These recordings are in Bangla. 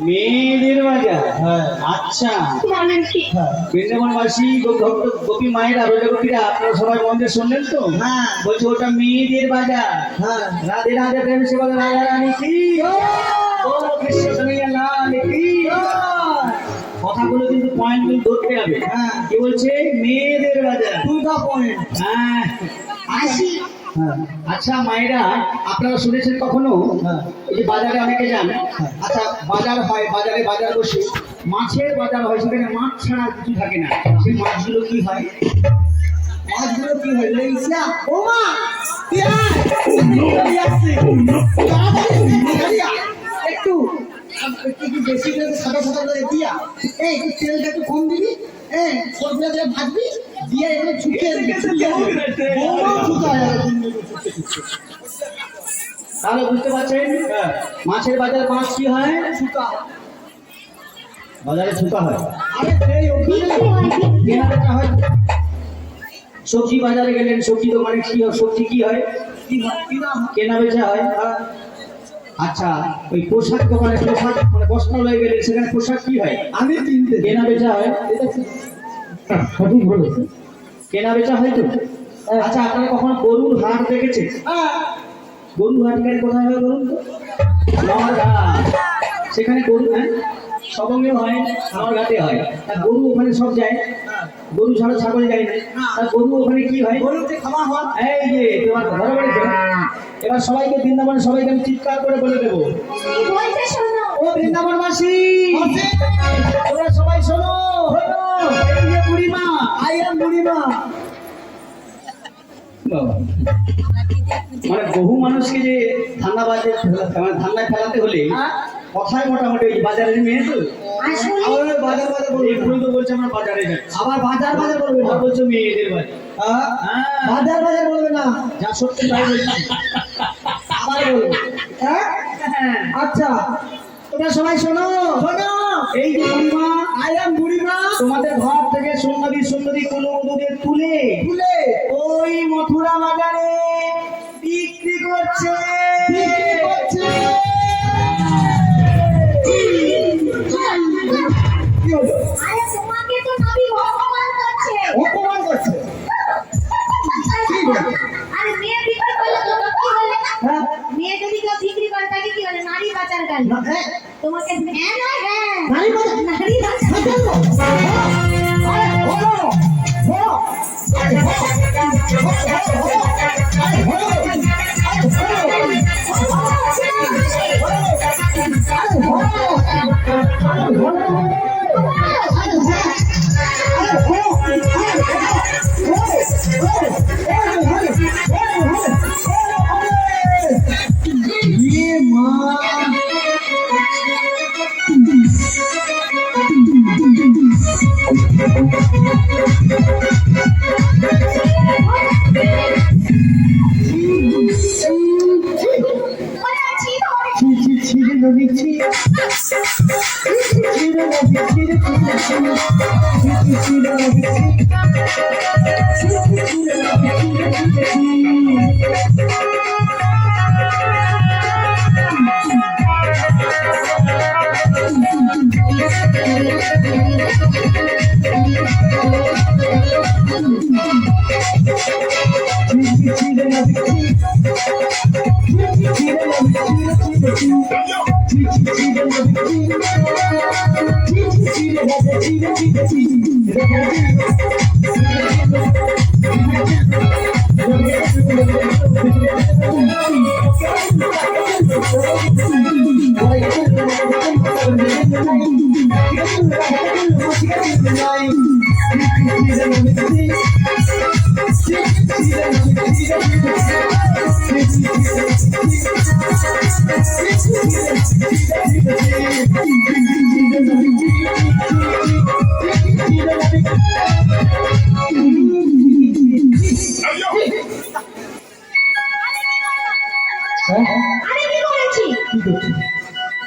মেয়েদের বাজার। হ্যাঁ। আচ্ছা, বলেন কি? বৃন্দাবনবাসী গোপী মায়েরা রোজা গোপীরা আপনারা সবাই মন্দির শুনলেন তো? হ্যাঁ। বলছে ওটা মেয়েদের বাজার। হ্যাঁ। রাধে রাধে প্রেম সেবা রাধা রানী কি ও কৃষ্ণ কন্যা লাল কি। কথাগুলো কিন্তু পয়েন্টগুলো ধরতে হবে। হ্যাঁ। কি বলছে? মেয়েদের বাজার। To the point. হ্যাঁ। আসি। হ্যাঁ। আচ্ছা মায়েরা, আপনারা শুনেছেন কখনো হ্যাঁ। এই যে বাজারে অনেকে যান? আচ্ছা, বাজার হয়, বাজারে বাজার বসে মাছের বাজার হয়, সেখানে মাছ ছাড়া কিছু থাকে না। সেই মাছগুলো কি হয়? মাছগুলো কি হয়? লেইসা ও মা একটু একটু বেশি করে সাদা সাদা করে দিয়া এই তেলটা একটু কম দিবি, সবগুলো দিয়ে ভাজবি, দিয়ে এগুলো ছুটিয়ে তাহলে বুঝতে পারছেন মাছের বাজার মাছ কি হয়? ছুটা। বাজারে ছুটা হয়। আরে সেই বিক্রি হয়, কেনা বেচা হয়। সবজি বাজারে গেলেন, সবজি দোকানে কি হয়? সবজি কি হয়? কেনা বেচা হয়। আচ্ছা, ওই পোশাক দোকানে পোশাক মানে বস্ত্রালয়ে গেলেন, সেখানে পোশাক কি হয়? আমি কিনতে কেনা বেচা হয়। সঠিক বলেছে। কেনা বেচা হয় তো। আচ্ছা, আপনারা কখনো গরুর হাট দেখেছেন? গরুর হাট কেন কোথায় হয় বলুন তো? নওয়ারঘাট। সেখানে গরু সবঙ্গে হয়, নওয়ারঘাটে হয়। তা গরু ওখানে সব যায়, গরু ছাড়া ছাগল যায় না। তা গরু ওখানে কি হয়? গরুতে খাওয়া হয়। এই যে তোমার ঘরে বাড়িতে। এবার সবাইকে বৃন্দাবনে সবাইকে আমি চিৎকার করে বলে দেবো, কি বলছে শোনো। ও বৃন্দাবনবাসী, তোমরা সবাই শোনো। এই যে বুড়িমা, আই এম বুড়িমা। মানে বহু মানুষকে যে ধান্দাবাজে ধান্দায় ফেলাতে হলে কথায় মোটামুটি ওই বাজারের মেয়ে তো আসলে আবার বাজার বাজার বলবে। এগুলো তো বলছে আমরা বাজারে যাই, আবার বাজার বাজার বলবে না। আবার বলছে মেয়েদের বাড়ি। বাজার বাজার বলবে না, যা সত্যি তাই বলছি। আবার বলবে। হ্যাঁ আচ্ছা তোমরা সবাই শোনো, শোনো। এই যে বুড়িমা, আই এম বুড়িমা। তোমাদের ঘর থেকে সুন্দরী সুন্দরী কোনো মধুদের তুলে তুলে ওই মথুরা বাজারে বিক্রি করছে। বিক্রি করছে। কি হলো? আরে তোমাকে তো নবী ভগবান করছে। অপমান করছে। কি বলছে? আরে মেয়ে বিক্রি করলে তো কি বলে? হ্যাঁ? মেয়ে যদি কেউ বিক্রি করে তাকে কি বলে? নারী পাচার কাল। না, হ্যাঁ। তোমাকে হ্যাঁ না হ্যাঁ নারী পাচার? নারী পাচার। আরে হলো, হলো। আরে হলো। আরে হলো।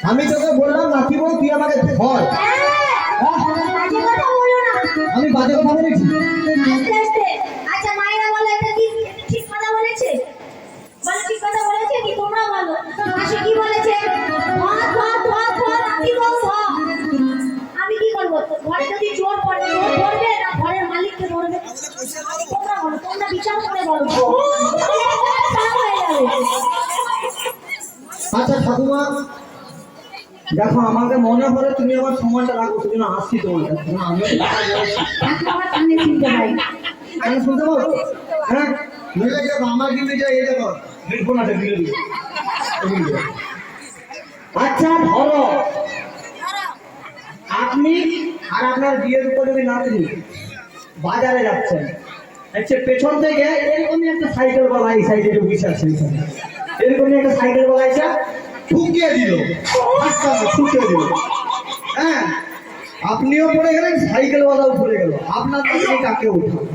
আমি তোকে বললাম নাকি বল, তুই আমাকে ধর। বাজে কথা বলো না। আমি বাজে কথা বলেছি? আস্তে আস্তে। আচ্ছা মায়েরা বলে এটা কি ঠিক কথা বলেছে? বলে ঠিক কথা বলেছে কি? তোমরা বলো। মাসি কি বলেছে? ভাত ভাত ভাত ভাত ঠাকুমা দেখো আমাকে মনে হলে তুমি আমার সময়টা রাখো, তুমি না আসছি তোমার কাছে। না, আমি এখন আমার কানে শুনতে পাই। আমি শুনতে পাবো। হ্যাঁ নইলে কি আমার কিন্তু এটা এই দেখো হেডফোনটা দিয়ে দিই। আচ্ছা ধরো আপনি আর আপনার বিয়ের উপযোগী নাতনি বাজারে যাচ্ছেন, আচ্ছা পেছন থেকে এরকমই একটা সাইকেল বলা, এই সাইডে বসে আছে, এরকমই একটা সাইকেল বলা আছে, ঠুকিয়ে দিল, ঠুকিয়ে দিল। হ্যাঁ আপনিও পড়ে গেলেন, সাইকেলওয়ালাও পড়ে গেল, আপনার নাতনি কাকে উঠান?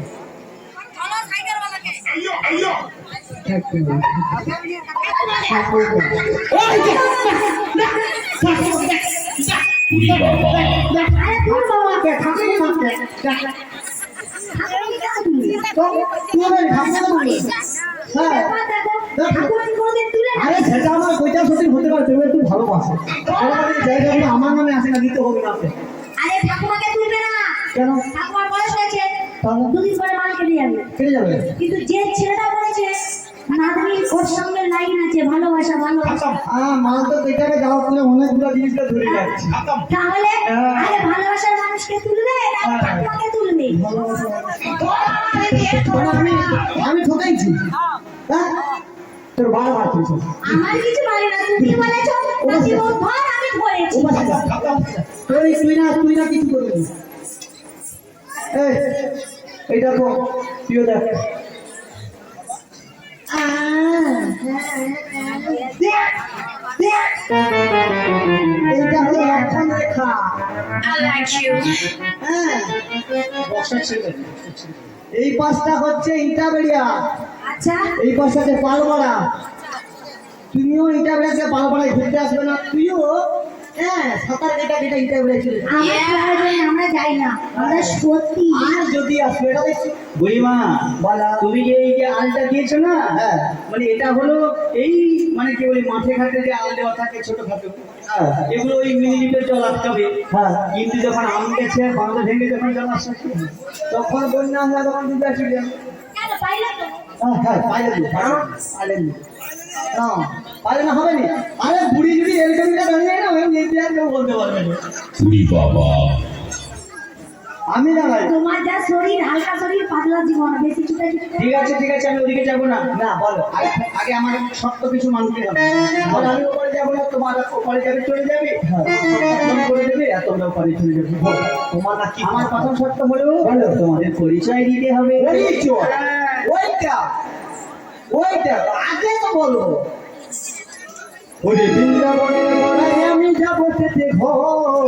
আরে তোর বাবাকে ঠাকুর মারতে। হ্যাঁ ঠাকুর আমি কোনোদিন তুলে না। আরে সেটা আমার কইটা সত্যি হতে পারে, তুমি একটু ভালোবাসো আমাদের জায়গাগুলো আমার নামে আসে না, দিতে হবে না। আরে ঠাকুমাকে তুলবে না। কেন? ঠাকুমার বয়স হয়েছে, তাহলে? দুদিন পরে মাল কেটে যাবে। কেটে যাবে। কিন্তু যে ছেলেটা বলেছে নাতনির ওর সঙ্গে লাইন আছে, ভালোবাসা ভালোবাসা, মাল তো দেখাবে যাওয়া করে অনেকগুলো জিনিসটা ধরে যাচ্ছে। তাহলে আরে ভালোবাসার মানুষকে তুলবে না ঠাকুমাকে তুলবে? মানে আমি ঠকাইছি? হ্যাঁ তোর বাবা মারছে। আমার কিছু বলে না, তুমি বলেছো নাতি বউ ধর, আমি ধরেছি। তুই না কিছু করবি। এই দেখো প্রিয় দেখ, এইটা হলো এখন রেখা। হ্যাঁ এই পাশটা হচ্ছে ইটা বেড়িয়া, আচ্ছা এই পাশটা হচ্ছে পালপাড়া। তুমিও ইটা বেড়াতে পালপাড়ায় ঘুরতে আসবে না? তুইও হ্যাঁ সাঁতার কেটা কেটে ইটা বেড়ে চলে যাবে। আমার প্রয়োজনে আমরা যাই না, আমরা সত্যি আর যদি আসবে এটা দেখছি বুড়িমা বলা তুমি যে এই যে আলটা দিয়েছো না, হ্যাঁ মানে এটা হলো এই মানে কি বলি মাঠে ঘাটে যে আল দেওয়া থাকে ছোটখাটো, হ্যাঁ এগুলো ওই মিনিটে জল আসতে হবে। হ্যাঁ কিন্তু যখন আম গেছে বাঁধ ভেঙে যখন জল আসছে তখন বন্যা আমরা তখন দিতে আসি। কেন পাইলে তো? হ্যাঁ পাইলে না পাইলে না হবে না। আরে বুড়ি যদি এরকমটা দাঁড়িয়ে না ওই নিতে আর কেউ বলতে পারবে না। আমি না ভাই তোমার যা শরীর, হালকা শরীর, পাতলা জীবন, বেশি ছুটাছুটি করে- ঠিক আছে আমি ওদিকে যাবো না। না বলো আগে আমার শক্ত কিছু মানতে হবে। আর আমি ওপরে যাবো না, তোমার ওপারে যাবে চলে যাবে, হ্যাঁ। ফোন করে দেবে আর তোমরা ওপারে চলে যাবে। তোমার না কি আমার প্রথম শর্ত হলো বলো। তোমাদের পরিচয় দিতে হবে। পরিচয়? হ্যাঁ। ওইটা আগে তো বলো। ওরে বৃন্দাবনের গড়ায় আমি যাবো যেতে ঘর,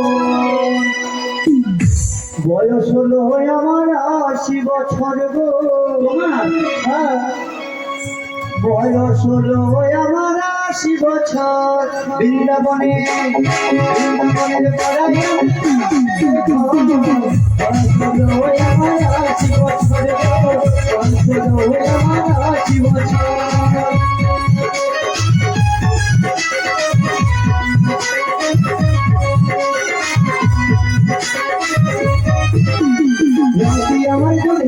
বয়স হলো আমার 80 বছর গো। তোমার হ্যাঁ বয়স হলো আমার 80 বছর, বৃন্দাবনের গড়ায় আমি যাবো যেতে ঘর, বয়স হলো আমার 80 বছর গো, বয়স হলো আমার 80 বছর। রাতি আমার চলে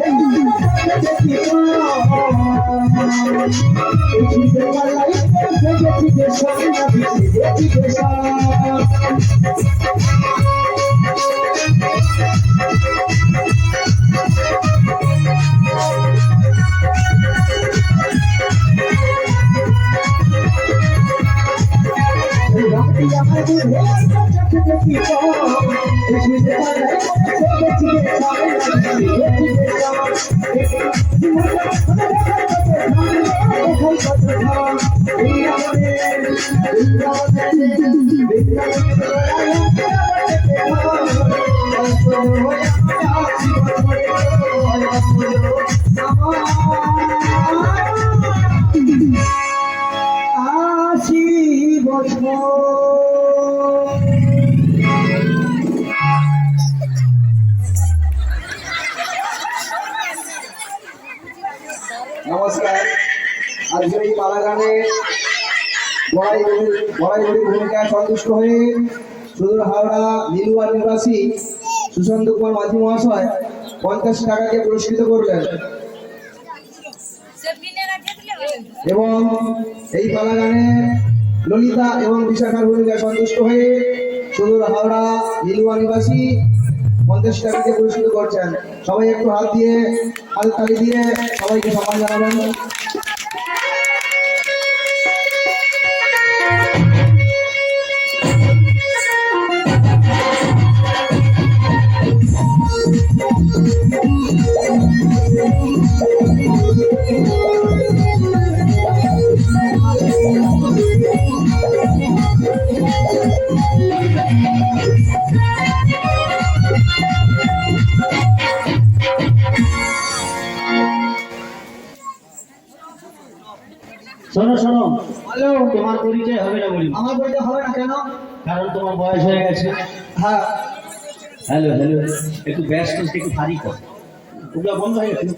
নমস্কার। আজকের এই পালা গানে বড়াইগুড়ির ভূমিকায় সন্তুষ্ট হয়ে সুদূর হাওড়া নীলুয়া নিবাসী সুশান্ত কুমার মাঝি মহাশয় 50 টাকাকে পুরস্কৃত করলেন এবং এই পালা গানে ললিতা এবং বিশাখার ভূমিকায় সন্তুষ্ট হয়ে সুদূর হাওড়া লিলুয়া নিবাসী 50 টাকাকে পুরস্কৃত করছেন। সবাই একটু হাততালি দিয়ে সবাইকে সম্মান জানাবেন। শোনো শোনো, হ্যালো, তোমার পরিচয় হবে না বলি, আমার বইতে হবে না কেন? কারণ তোমার বয়স হয়ে গেছে। হ্যাঁ, হ্যালো হ্যালো, একটু ব্যস্ত, একটু ভারী কর, ওগুলো বন্ধ হয়ে গেছে।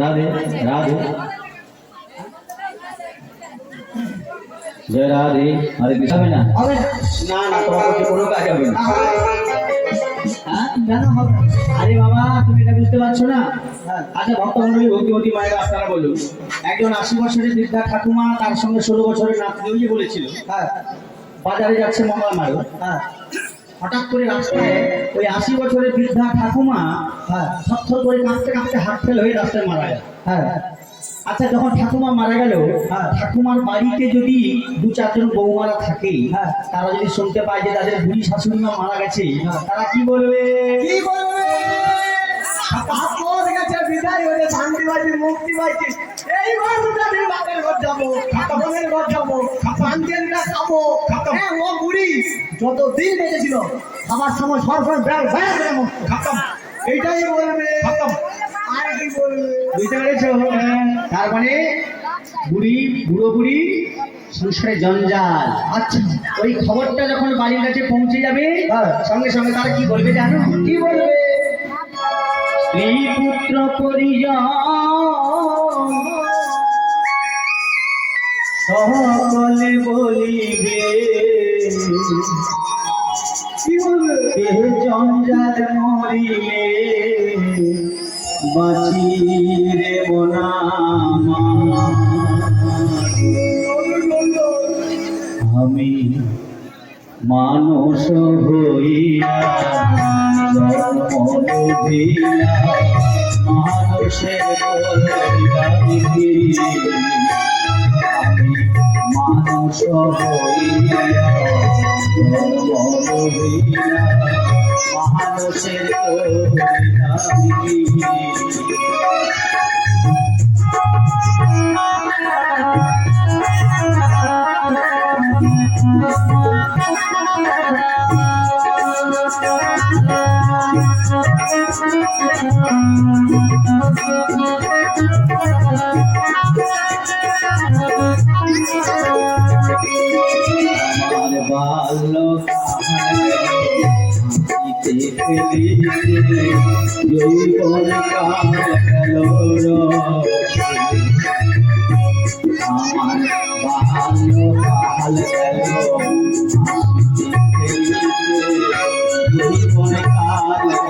রাধে রাধে, জয় রাধে। আরে কিছু হবে না? হবে না। না না, তোমার পক্ষে কোনো কাজ হবে না। হ্যাঁ? কেন হবে না? আরে বাবা, তুমি এটা বুঝতে পারছো না? হ্যাঁ। আচ্ছা ভক্তমন্ডলী, ভক্তিমতী মায়েরা, আপনারা বলুন, একজন 80 বছরের বৃদ্ধা ঠাকুমা তার সঙ্গে 16 বছরের নাতনি ওই যে বলেছিল, হ্যাঁ, বাজারে যাচ্ছে মঙ্গল মারো, হ্যাঁ, হঠাৎ করে রাস্তায় ওই 80 বছরের বৃদ্ধা ঠাকুমা হ্যাঁ, থরথর করে কাঁপতে কাঁপতে হাত ফেল হয়ে রাস্তায় মারা যায়। হ্যাঁ, আচ্ছা, যখন ঠাকুমা মারা গেল, হ্যাঁ। ঠাকুমার বাড়িতে যদি 2-4 জন বৌমারা থাকে, হ্যাঁ। তারা যদি শুনতে পায় যে তাদের বুড়ি শাশুড়ি মা মারা গেছে, হ্যাঁ। তারা কি বলবে? কি বলবে? হাত পড়ে গেছে, বিদায় হয়ে শান্তি পাইছি, মুক্তি পাইছি। এইবার আমি বাপের ঘর যাবো, বোনের ঘর যাবো, পাঞ্জেরিটা খাবো। হ্যাঁ, ও বুড়ি যতদিন বেঁচে ছিল খাবার সময় সরফর ব্যাগ ব্যাগ করে মরতো। এইটাই বলবে। আর কি বলবে? বুঝতে পেরেছো? তার মানে বুড়ো বুড়ি সংসারে জঞ্জাল। আচ্ছা, ওই খবরটা যখন বাড়ির কাছে পৌঁছে যাবে, হ্যাঁ। সঙ্গে সঙ্গে তারা কি বলবে জানো? কি বলবে? স্ত্রী পুত্র পরিজন সকলে বলিবে, কি বলবে? এ জঞ্জাল মরিলে বাঁচি রে মনা আমার। আমি মানুষ হইয়া জন্ম লভিলাম মানুষের পরিবারে। আমি মানুষ হইয়া জন্ম লভিলাম মানুষের আমার বাল্য যৌবন কাল গেল আমার বাল্য কাল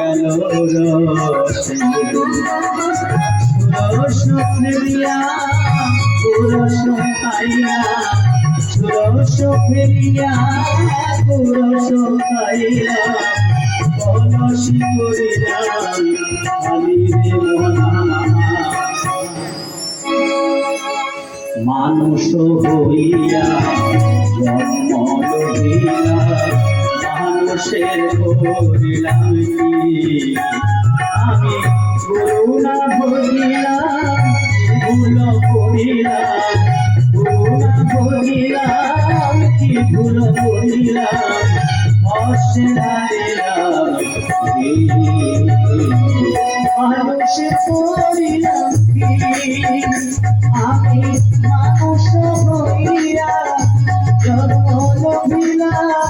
গেল যৌবন কাল গেল ফেরিয়া পুরস খাইয়া সুরস ফেরিয়া পুরস খাইয়া কলসি করিলাম আমি রে মনা। মানুষ হইয়া জন্ম লভিলাম মানুষের করিলাম কি, আমি গুরু না ভজিলাম ভুল করিলাম, গুরু না ভজিলাম কি ভুল করিলাম, অসেরাইলাম মানুষের করিলাম কি, আমি মানুষ হইয়া জন্ম লভিলাম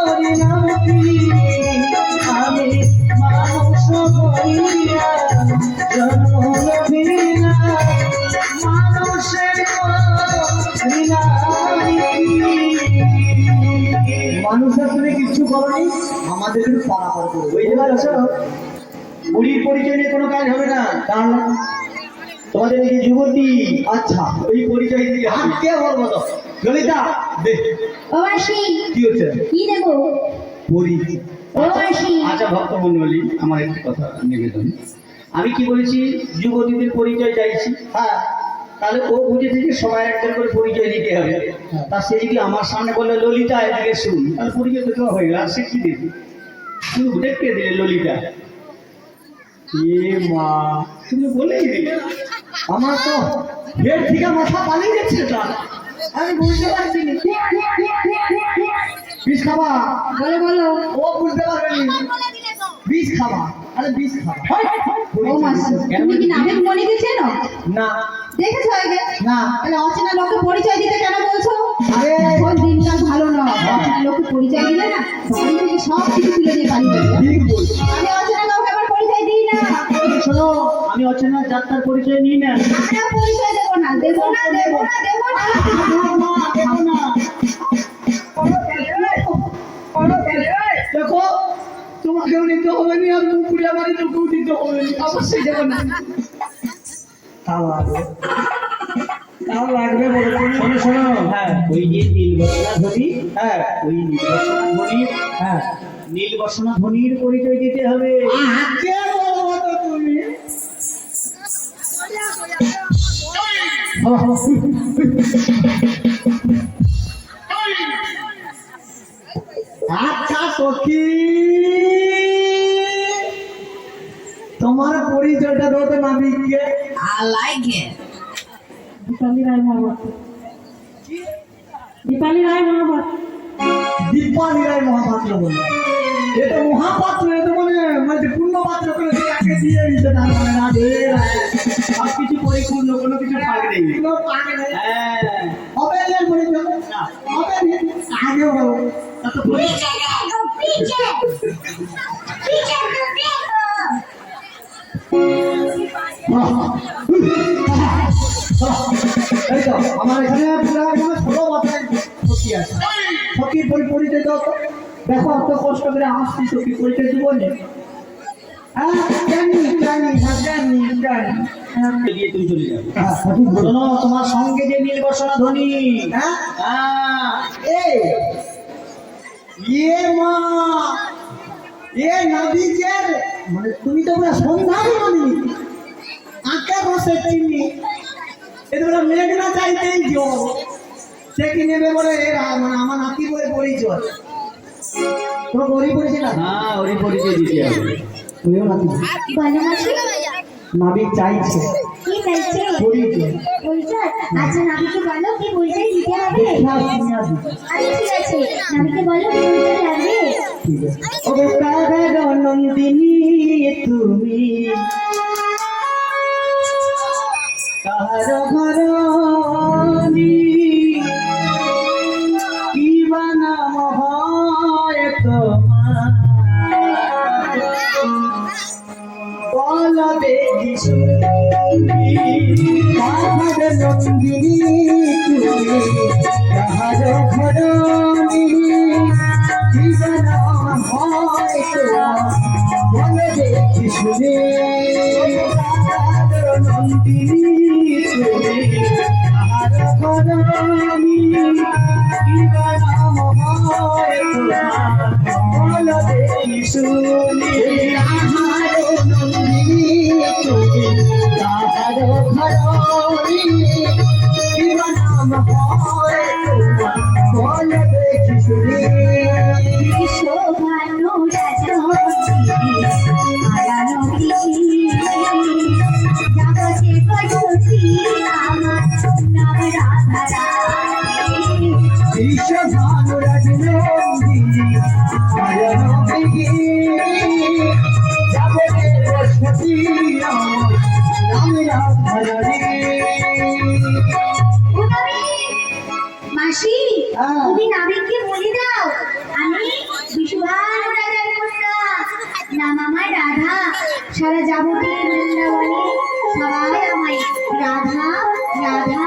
করিলাম কি, আমি মানুষ হইয়া জন্ম লভিলাম মানুষের মানুষের তুমি কিচ্ছু করনি, আমাদের একটু পারাপার করবে। বুঝতে পারছো? বুড়ির পরিচয় নিয়ে কোনো কাজ হবে না। কারণ তোমাদের এই যে যুবতী, আচ্ছা ওই পরিচয় দিতে হবে। আজকে বলবো তো ললিতা দে ও মাসি কি হচ্ছে কি দেবো? পরিচয় ও মাসি আচ্ছা ভক্তমন্ডলী, আমার একটি কথা নিবেদন, আমি কি বলেছি যুবতীদের পরিচয় চাইছি, হ্যাঁ তাহলে ও বুঝেছে যে সবাই একজন করে পরিচয় দিতে হবে। তা সে যদি আমার সামনে বললো ললিতা এদিকে শুন, তাহলে পরিচয় তো দেওয়া হয়ে গেল, আর সে কি দেবে? শুধু দেখতে দিলে ললিতা। এ মা, তুমি বলেই দিলে। আমার তো হেড থেকে মাথা পালিয়ে যাচ্ছে তো আমি বুঝতে পারছি না বিষ খাবা বলো বলো। ও বুঝতে পারবে না বিষ খাবা আরে বিষ খাবা ও মাসি তুমি কি নামের মনিকে চেনো? না দেখেছো আগে? না তাহলে অচেনা লোককে পরিচয় দিতে কেন বলছো? আরে এখন দিনকাল ভালো নয়, অচেনা লোককে পরিচয় দিলে না বাড়ি থেকে সব কিছু তুলে নিয়ে পালিয়ে যাবে। ঠিক বলছি আমি অচেনা কাউকে আবার পরিচয় দিই না। শোনো, আমি অচেনা যাত্রার পরিচয় নিই না। আমরা পরিচয় দেবো না, দেবো না, দেবো না, দেবো না। দেখো না দেখো তোমাকেও নিতে হবে না আর পুকুরিয়া বাড়ি তোকেও দিতে হবে না অবশ্যই দেবো না তাও লাগবে তাও লাগবে বলে শোনো শোনো, হ্যাঁ ওই যে নীলবসনা ধ্বনি, হ্যাঁ ওই নীলবসনা ধ্বনি, হ্যাঁ নীলবসনা ধ্বনির পরিচয় দিতে হবে। আজকে বলবো তো তুমি আচ্ছা সখী তোমার পরিচয়টা দাও তো নাবিককে দীপালি রায় মহাপাত্র। দীপালি রায় মহাপাত্র। দীপালি রায় মহাপাত্র বলে এ তো মহাপাত্র এ তো মানে পূর্ণ পাত্র করে তাকে দিয়ে দিতে তার মানে না রে সব কিছু পরিপূর্ণ, কোনো কিছু ফাঁক নেই। কোনো পাকে নেই হ্যাঁ, হবে এর পরিচয় হবে আগে বলো তা তো পরি- पीछे पीछे तो देखो। এই তো আমার এখানে পুরো একদম ছোট মাথায় সখী আছে সখীর পরিচয় দাও তো দেখো এত কষ্ট করে আসছি সখী পরিচয় দিব না হ্যাঁ জানি জানি হ্যাঁ জানি জানি দিয়ে তুমি চলে যাবে। হ্যাঁ সঠিক বলো শোনো, তোমার সঙ্গে যে নীলবসনা ধ্বনি, হ্যাঁ হ্যাঁ, এই ইয়ে মা এ নাবিকের মানে তুমি তো পুরো সন্ধানী মানি আঁকে বসে চিনি এটা বলে মেঘনা চাইতেই জল সে কি নেবে বলে এরা মানে আমার নাতি বলে পরিচয় তোমার গরিব পরিচয় না হ্যাঁ, ওরই পরিচয় দিতে হবে। তুইও নাতি বলো মাসি নাবিক চাইছে কি চাইছে? পরিচয় পরিচয়? আচ্ছা নাবিকে বলো কি পরিচয় দিতে হবে। দেখা শুনে আসি আচ্ছা ঠিক আছে, নাবিকে বলো কি পরিচয় লাগবে। ঠিক আছে ও কাগর নন্দিনী তুমি কাহার ঘরনি কি বানাম হয় তোমার বল দেখি শুনি কাহার নন্দিনী তুমি কাহার ঘরনি কি বানাম হয় তোমার বল দেখি শুনি নন্দিনী তুমি কাহার ঘরনি কি বানাম হয় তোমার বল দেখি শুনি কাহার নন্দিনী তুমি কাহার ঘরনি কি বানাম হয় তোমার বল দেখি শুনি শোভানো রাজা হারানো পিসি জগতে কজছি আমার নাম রাধা রানী। বিশ্বভানুরাজ নন্দিনী জয়নবী যাবতে বসতি নাম রাধারী মাসি হ্যাঁ। তুমি নাবিককে বলে দাও আমি বিশ্বভানু রাজার কন্যা, নাম আমার রাধা। সারা যাবতীয় বৃন্দাবনে সবাই আমায় রাধা রাধা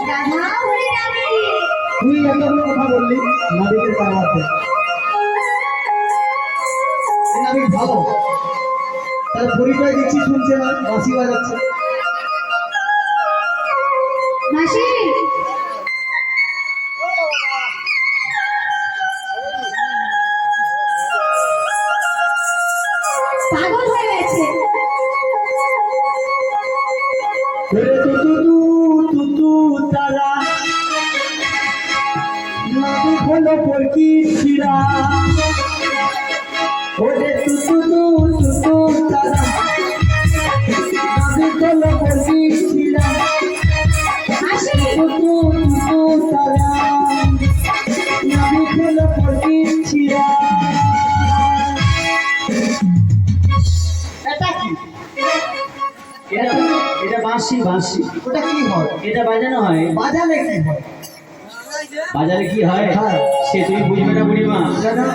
রাধা বলে ডাকে। তুই এতগুলো কথা বললি নাবিকের কামাতে নাবিক ভালো তার পরিচয় দিচ্ছি শুনছে না বাঁশি বাজাচ্ছে মাসি পাগল হয়ে গেছে। ওরে তুতু তারা নাবি হলো পরকি ছিড়া। ওরে তুতু তারা নাবি হলো পরকি ছিড়া। মাসি তুতু তারা নাবি হলো পরকি ছিড়া। এটা কি? এটা এটা বাঁশি বাঁশি। ওটা কি হয়? এটা বাজানো হয়। বাজালে কি হয়? বাজারে কি হয় হ্যাঁ। সে তুমি বুঝবে না বুড়িমা। জানা?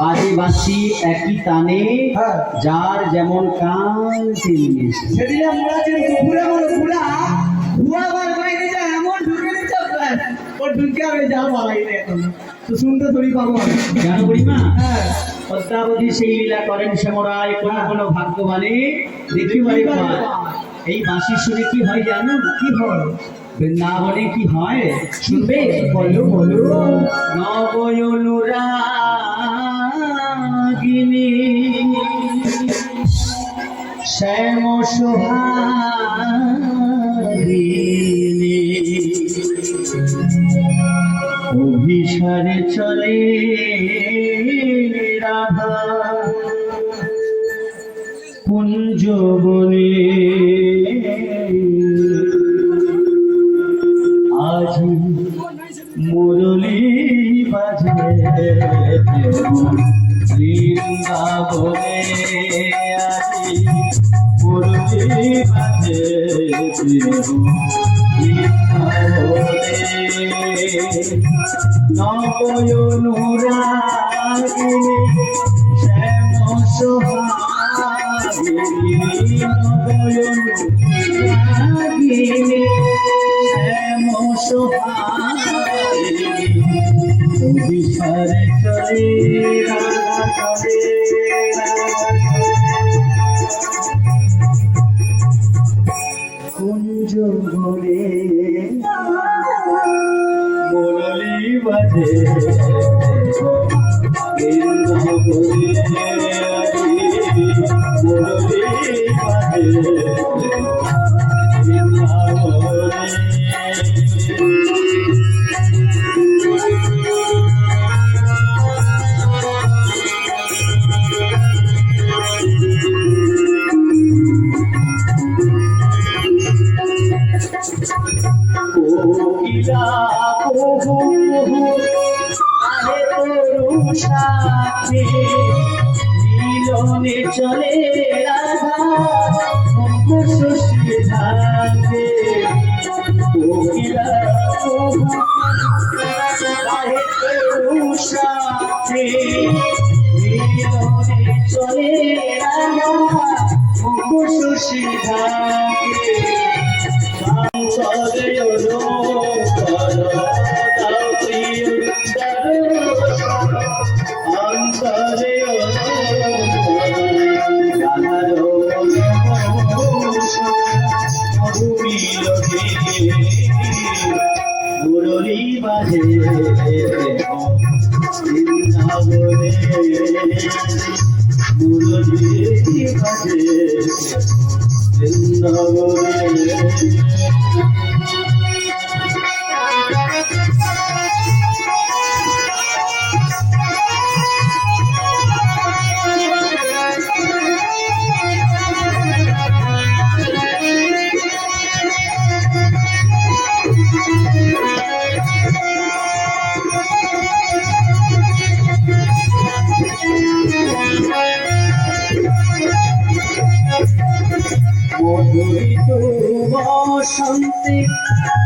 বাজে বাঁশি একই তানে, হ্যাঁ। যার যেমন কান তেমনি সে। সেদিনে আমরা যে দুপুরে বলো পুরা ধোয়া বার বাইরে যায় এমন ঢুকে দিচ্ছে ওর ঢুকে আমি যা বাড়াই না এখন তো শুনতে থরি পাবো আমি। জানো বুড়িমা, হ্যাঁ পদ্মাবতী সেই লীলা করেন শ্যামরায় কোনো কোনো ভাগ্যবানে দেখিবারে পায়। এই বাঁশির সুরে কি হয় জানো? কি হয়? বৃন্দাবনে কি হয় শুনবে? বলো বলো। নবয়নুরাগিনী শ্যাম সোহাগিনী অভিসারে চলে রাধা কুঞ্জ বনে। আজ মুরলী বাজে বৃন্দাবনে, আজ মুরলী বাজে নবয়নুরাগিনী শ্যাম সোহাগিনী, নবয়নুরাগিনী শ্যাম সোহাগিনী অভিসারে চলে রাধা করে। কুঞ্জ বনে মুরলী বাজে বৃন্দাবনে, মুরলী বাজে বৃন্দাবনে। কোকিলা কুহু আহে তরু সাথে, মিলনে চলে রাধা মুখ সুধাতে। কোকিলা কুহু আহে তরু সাথে, মিলনে চলে রাধা মুখ সুধাতে। মুরলী বাজে বৃন্দাবনে, মুরলী বাজে বৃন্দাবনে। মধুরিত বসন্তে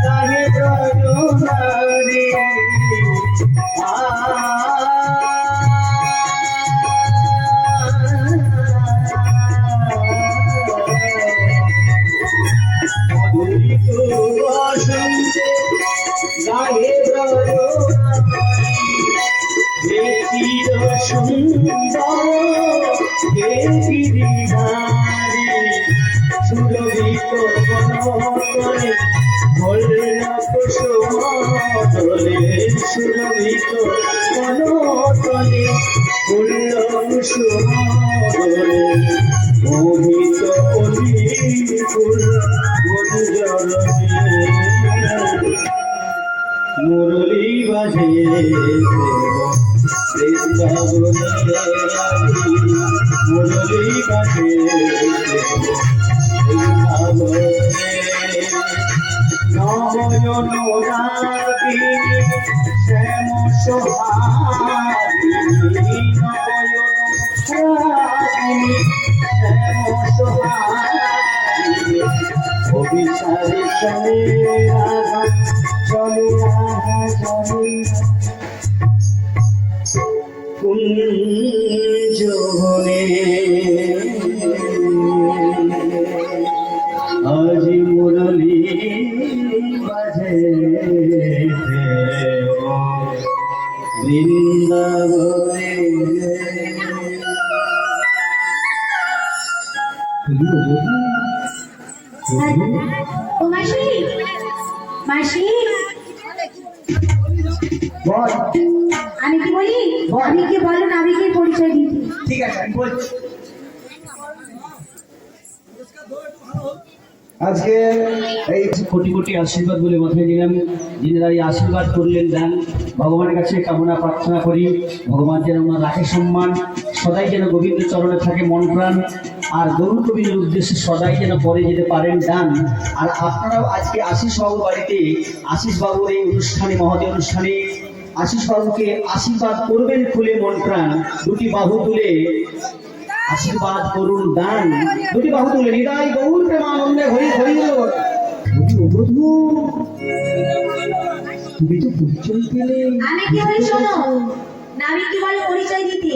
কাহে রজনারে, মধুরিত বসন্তে গায়ে রজনারে, চির সুন্দর হে গিরিধারী সুরভিত বন করে সুরভিত কনকনে ফুল্লং সুমধুরে মোহিত কলি ফুল মঞ্জরণে মুরলী বাজে বৃন্দাবনে মুরলী বাজে বৃন্দাবনে নয়ন রাগিনী শ্যাম সোহাগিনী নয়ন রাগিনী শ্যাম সোহাগিনী অভিসারে চলে রাধা চলে রাধা চলে কুঞ্জবনে আজ মুরলী বাজে বৃন্দাবনে ও মাসি, মাসি, বল। আমি কি বলি? বল। আমি কি বলো নাবিকের পরিচয় দিতে? ঠিক আছে আমি বলছি। আজকে এই কোটি কোটি আশীর্বাদ বলে মাথায় দিলাম। যিনারা এই আশীর্বাদ করলেন দেন, ভগবানের কাছে কামনা প্রার্থনা করি ভগবান যেন ওনার রাখে সম্মান, সদাই যেন গোবিন্দ চরণে থাকে মন প্রাণ, আর গরুর গোবিন্দের উদ্দেশ্যে সদাই যেন পরে যেতে পারেন ডান। আর আপনারাও আজকে আশিস বাবুর বাড়িতে আশিস বাবুর এই অনুষ্ঠানে, মহতী অনুষ্ঠানে আশিস বাবুকে আশীর্বাদ করবেন খুলে মন প্রাণ। দুটি বাহু তুলে আশীর্বাদ করুন দান, দুটি বাহু তুলে হৃদয় গৌর প্রেমানন্দে হরি হরি বল। বধূ তুমি তো পরিচয় পেলে, আমি কি বলি শোনো, নাবিক কি বলে পরিচয় দিতে?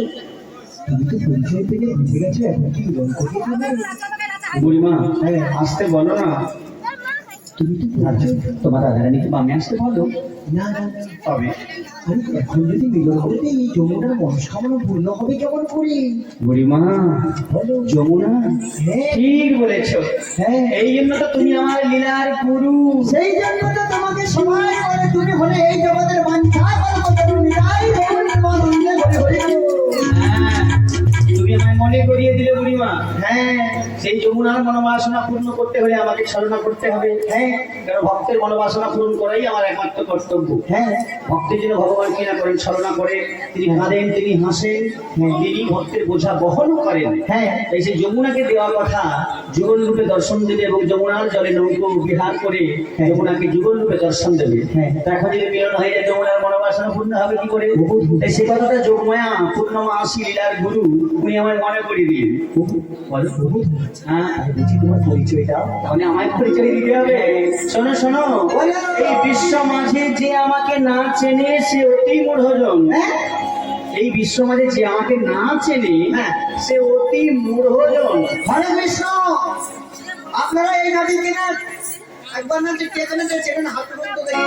তুমি তো পরিচয় পেলে বুঝে গেছো এখন কি বল করতে হবে। বুড়িমা আসতে বলো না, তুমি তো আচ্ছা, তোমার রাধারানীকে বামে আসতে বলো। না না না, তবে আরে এখন যদি মিলন করে দিই যমুনার মনস্কামনা পূর্ণ হবে কেমন করে? বুড়িমা বলো। যমুনা, হ্যাঁ ঠিক বলেছো। হ্যাঁ, এই জন্য তো তুমি আমার লীলার গুরু। সেই জন্য তো তোমাকে সময় করে তুমি হলে এই জগতের বাঞ্ছা কল্পতরুণী তাই প্রেমানন্দে হরি হরি বল। হ্যাঁ, তুমি আমায় মনে করিয়ে দিলে বুড়িমা। হ্যাঁ, সেই যমুনার মনোবাসনা পূর্ণ করতে হলে আমাকে ছলনা করতে হবে। হ্যাঁ, কারণ ভক্তের মনোবাসনা পূরণ করাই আমার একমাত্র কর্তব্য। হ্যাঁ ভক্তের জন্য ভগবান কিনা করেন, ছলনা করে, তিনি কাঁদেন, তিনি হাসেন, তিনি ভক্তের বোঝা বহনও করেন। হ্যাঁ তাই সেই যমুনাকে দেওয়া কথা যুগল রূপে দর্শন দেবে এবং যমুনার জলে নৌকো বিহার করে যমুনাকে যুগল রূপে দর্শন দেবে। হ্যাঁ। এখন যদি মিলন হয়ে যায় যমুনার মনোবাসনা পূর্ণ হবে কি করে? তাই সে কথাটা যোগমায়া পূর্ণমা আসি লীলার গুরু উনি আমায় মনে করিয়ে দিলেন। বলো হ্যাঁ, আমি বলছি তোমার পরিচয়টা। মানে আমায় পরিচয় দিতে হবে। শোনো শোনো, এই বিশ্ব মাঝে যে আমাকে না চেনে সে অতি মূঢ়জন। এই বিশ্ব মাঝে যে আমাকে না চেনে সে অতি মূঢ়জন। হরে কৃষ্ণ, আপনারা এই নদীকে না একবার না যে কে চেনে যে চেনেন হাত তুলতে দেখি।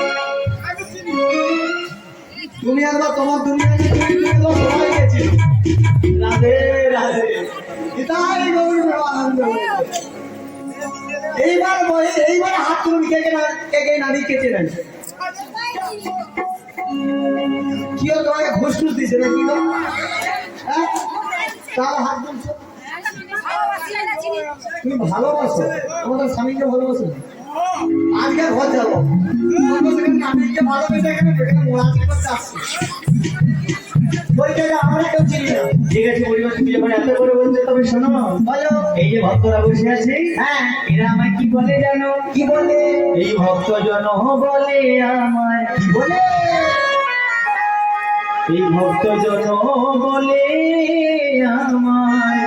তুমি একবার তোমার দুনিয়া সবাই গেছিল। রাধে রাধে। পিতাই গৌর প্রেমানন্দ। এইবার হাত তুলুন কে কে নারী কে চেনেন। কি ও তোমাকে ঘুষ টুস দিছে নাকি গো? হ্যাঁ, তাও হাত তুলছো। তুমি ভালোবাসো, তোমাদের স্বামীকে ভালোবাসো। আজকে ঘর যাবো, নারীকে ভালোবেসে এখানে মোড়াচি করতে আসছি। বলছে যে আমরা কেউ চিনি না। ঠিক আছে পরিবার, তুমি যখন এত করে বলছো তবে শোনো। বলো। এই যে ভক্তরা বসে আছে, হ্যাঁ এরা আমায় কি বলে জানো? কি বলে? এই ভক্তজন বলে আমায়, কি বলে? এই ভক্তজন বলে আমায়।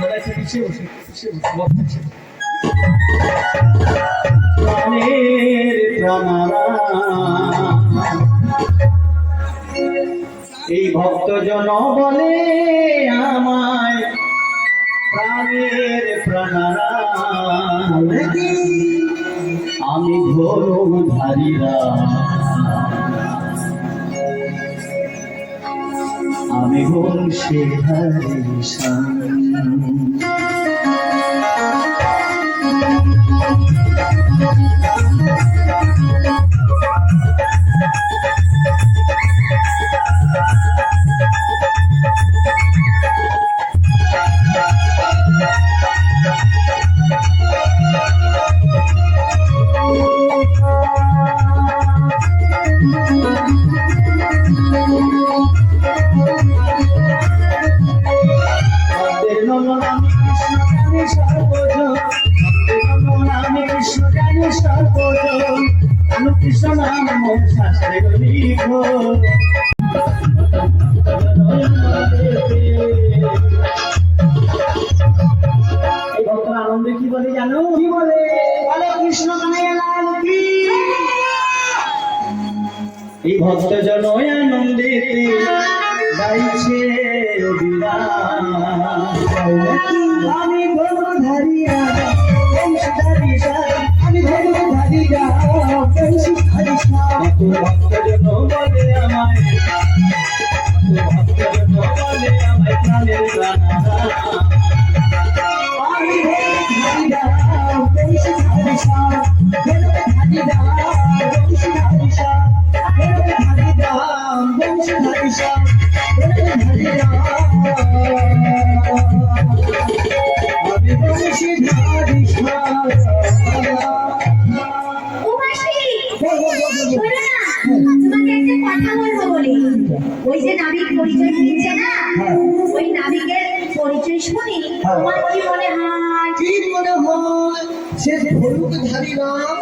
বলেছে পিছিয়ে বসে, পিছিয়ে বসে। প্রাণের প্রাণারা, এই ভক্তজন বলে আমায় প্রাণের প্রাণারা। আমি ধনুধারীরা, আমি বংশীধারী শান। লিখো এই ভক্তরা আনন্দে কি বলে জানো? কি বলে? বলে কৃষ্ণ কানাইয়া লাল কি। এই ভক্ত জন আনন্দেতে গাইছে অবিরাম। আমি গর্বধারিয়া বংশধারী সাই, আমি গর্বধারিয়া বংশধারী সাই। ভক্ত জন বলে আমায়, ভক্ত জন বলে আমায় প্রাণের প্রাণারাম। আমি গর্বধারিয়া বংশধারী সাই, গর্বধারিয়া বংশধারী সাই, গর্বধারিয়া বংশধারী সাই, গর্বধারিয়া আমি বংশধারী সাই। উমাশি, শোনো না, তোমাকে একটা কথা বলবো বলি। ওই যে নাবিক পরিচয় দিচ্ছে না, ওই নাবিকের পরিচয় শুনি তোমার কি মনে হয়? কি মনে হয়? সে ধনুকধারী রাম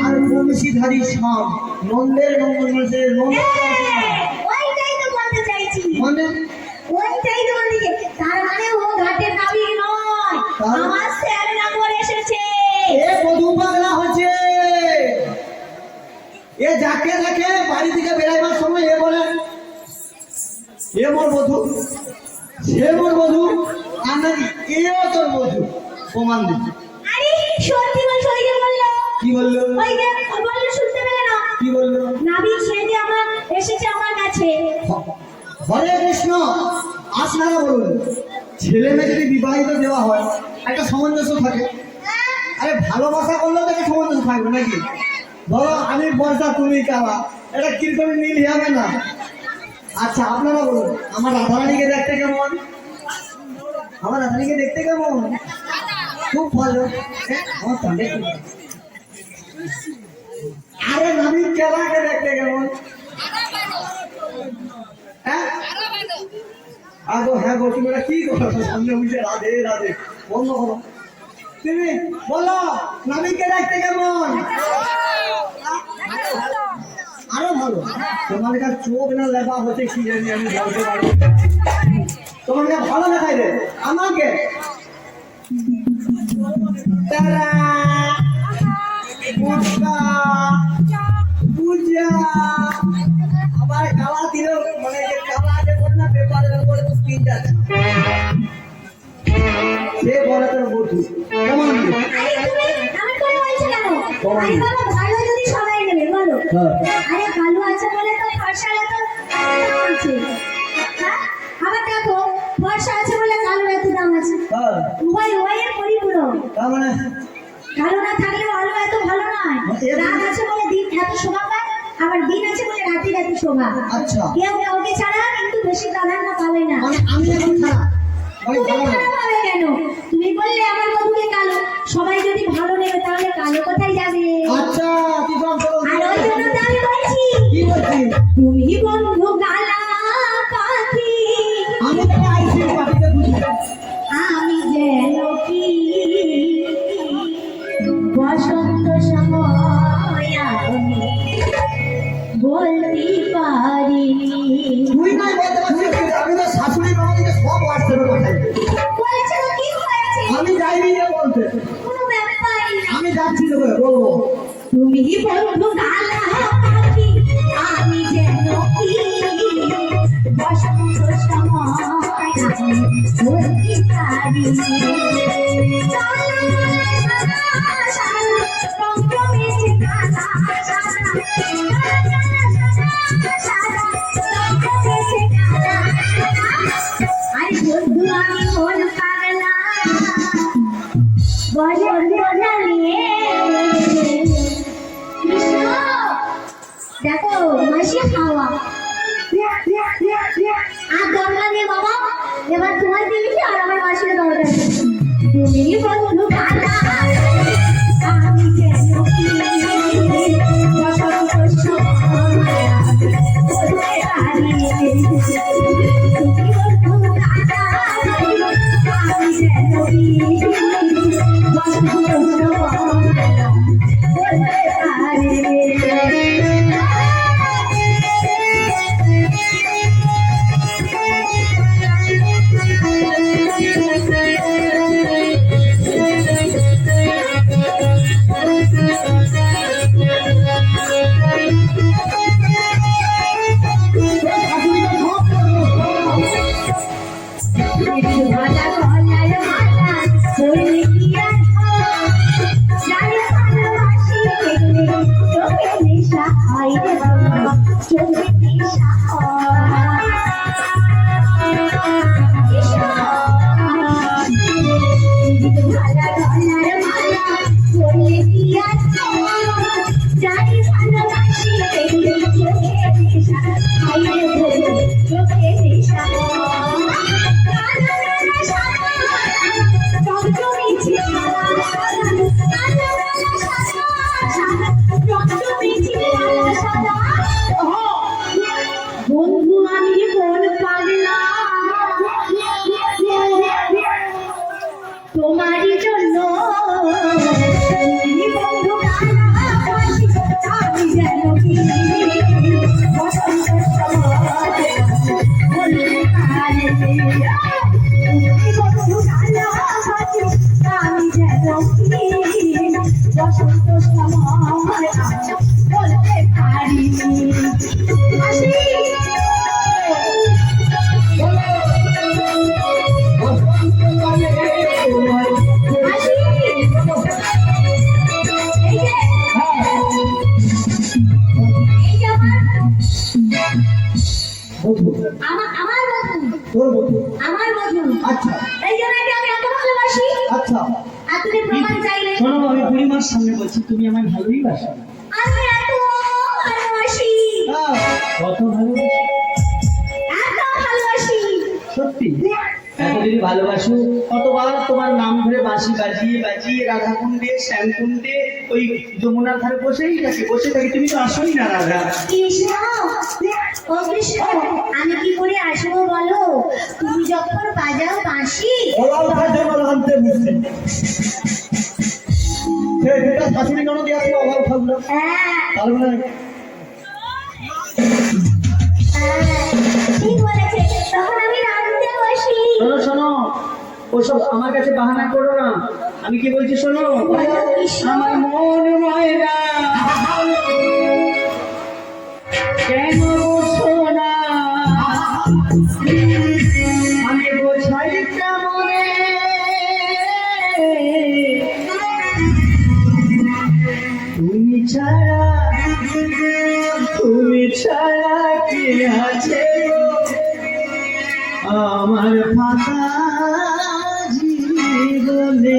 আর বংশীধারী শ্যাম, নন্দের নন্দন মানে ওইটাই তো বলতে চাইছি, মানে ওইটাই তো বলতে চাই। তার মানে ও ঘাটের নাবিক নয়, আমার স্যার নাম্বার এসেছে। এ বধূ পাগলা হচ্ছে। এ যাকে দেখে বাড়ি থেকে বেরাইবার সময় এ বলে এ মোর বধূ, সে মোর বধূ, আর নাকি এও তোর বধূ। প্রমাণ দিচ্ছি। আরে সত্যি বলছো, ওই যে বললো, কি বললো? ওই যে বললো, শুনতে পেলে না? কি বললো? নাবিক সে যে আমার এসেছে আমার কাছে। হরে কৃষ্ণ। আপনারা বলুন, ছেলে মেয়ে যদি বিবাহিত দেওয়া হয় একটা সামঞ্জস্য থাকে। আরে ভালোবাসা করলেও তো একটা সামঞ্জস্য থাকবে নাকি? ধরো আমি বর্ষা তুমি কালা, এটা কিরকম মিল হবে না? আচ্ছা আপনারা বলুন, আমার রাধারানীকে দেখতে কেমন? আমার রাধারানীকে দেখতে কেমন? খুব ভালো। আমার তাহলে আরে আমি কেলাকে দেখতে কেমন? হ্যাঁ আগো হ্যাঁ গো, তুমি কি করো? সামনে বুঝে রাধে রাধে বন্ধ করো। তুমি বলো নামিকে দেখতে কেমন? আরো ভালো। তোমার কাছে চোখ না লেবা হচ্ছে কি জানি, আমি বলতে পারবো। তোমাকে ভালো দেখাই রে আমাকে। তারা পূজা আবার কালা দিল, মানে যে কালা যে বলে না পেপারের উপরে তো স্ক্রিনটা সে বলে তোর বধূ কেমন? আরে তুমি আমি করে বলছো কেন? আরে বাবা, ভালো যদি সবাই নেবে বলো। আরে ভালো আছে বলে তো ফর্সা এত দাম আছে। হ্যাঁ, আবার দেখো ফর্সা আছে বলে কালো এত দাম আছে। উভয়ের পরিপূরক। তার মানে ভালো না থাকলে ভালো এত ভালো নয়। রাত আছে বলে দিন এত শোভা পায়, আবার দিন আছে বলে রাতের এত শোভা। আচ্ছা কেউ কাউকে ছাড়া কিন্তু বেশি প্রাধান্য পাবে না। মানে আমি এখন খারাপ, আমি তুমি ভালো না। খারাপ হবে কেন? তুমি বললে আমার বন্ধুকে কালো, সবাই যদি ভালো নেবে তাহলে কালো কোথায় যাবে? আচ্ছা কি বলছো? আর ওই জন্য তো আমি বলছি, কি বলছি? তুমি বন্ধু কালা পাখি, আমি তো আইসি পার্টিতে বুঝি। আমি যেন কি বসন্ত সময় আমি বলতে পারিনি। তুই নাই বলতে পারছিস, আমি তো শাশুড়ি বাবাকে সব হোয়াটসঅ্যাপে পাঠাই। বলছো কি হয়েছে? আমি যাইনি রে বলতে, কোনো ব্যাপারই না। আমি যাচ্ছি তোকে বলবো। তুমি বন্ধু কালা পাখি, আমি যেন কি বসন্ত সময় আমি বলতে পারিনি। আরে বন্ধু আমি মন পাগলা বসন্ত জ্বালিয়ে। কৃষ্ণ দেখো মাসি খাওয়া আর দরকার নেই বাবা, এবার তোমার দিয়েছি আর আমার মাসির দরকার নেই। তুমি বন্ধু কালা আমি যেন কি বসন্ত সময় আমি বলতে পারিনি। তুমি বন্ধু কালা আমি যেন কি বসন্ত সময় আমি বলতে পারিনি। চোখে নেশা মালা গলার মালা বললে কি আছে জানি ভালোবাসি দেখলে চোখে নেশা হাইরে বলে চোখে নেশা বন্ধু আমি মন পাগলা তোমারই জন্য তুমি বন্ধু কালাবাসি আমি যেন কি বসন্ত সমাজে বললে কারে তুমি বন্ধু কালাবাসি আমি যেন কি বসন্ত সমাজে বলতে পারি আসি বধূ আমার বন্ধু তোর বধূ আমার বন্ধু আচ্ছা এই জন্য আমি এত ভালোবাসি আচ্ছা আর তুমি প্রমাণ চাইলে শোনো আমি পূর্ণিমার সামনে বলছি তুমি আমায় ভালোই বাসো আমি এত ভালোবাসি হ্যাঁ কত ভালোবাসো এত ভালোবাসি সত্যি এত যদি ভালোবাসো কতবার তোমার নাম ধরে বাঁশি বাজিয়ে বাজিয়ে রাধাকুণ্ডে শ্যামকুণ্ডে ওই যমুনার ধারে বসে থাকি তুমি তো আসোই না রাধা কৃষ্ণ ও কৃষ্ণ আমি কি করে আসবো বলো তুমি যখন বাজাও বাঁশি ওলাও খাই জন্য আনতে বুঝছি সে দুটা শাশুড়ি ননদ আসলে অভাব থাকলো হ্যাঁ তারপরে ঠিক বলেছে তখন আমি রাঁধতে বসি শোনো শোনো ওসব আমার কাছে বাহানা করো না আমি কি বলছি শোনো আমার মন ময়না কেন বসো না আমি বোঝাই কেমনে তুমি ছাড়া কে আছে আমার ফাঁকা জীবনে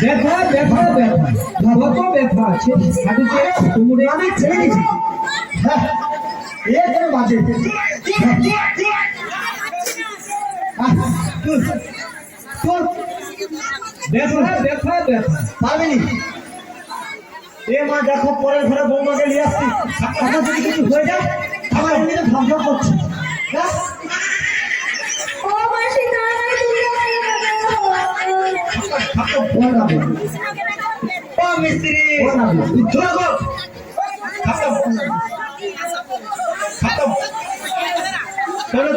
ব্যথা ব্যথা ব্যথা কত ব্যথা আছে হাঁটুতে কোমরে আমি ছেড়ে দিয়েছি হ্যাঁ এ কোনো বাজে ব্যথা ব্যথা ব্যথা পারবেনি এ মা দেখো পরের ঘরে বৌমাকে নিয়ে আসছি আমার যদি কিছু হয়ে যায় আমার এমনিতে ধমধম করছে হ্যাঁ ও মাসি তাড়াতাড়ি ও মিস্ত্রি চলো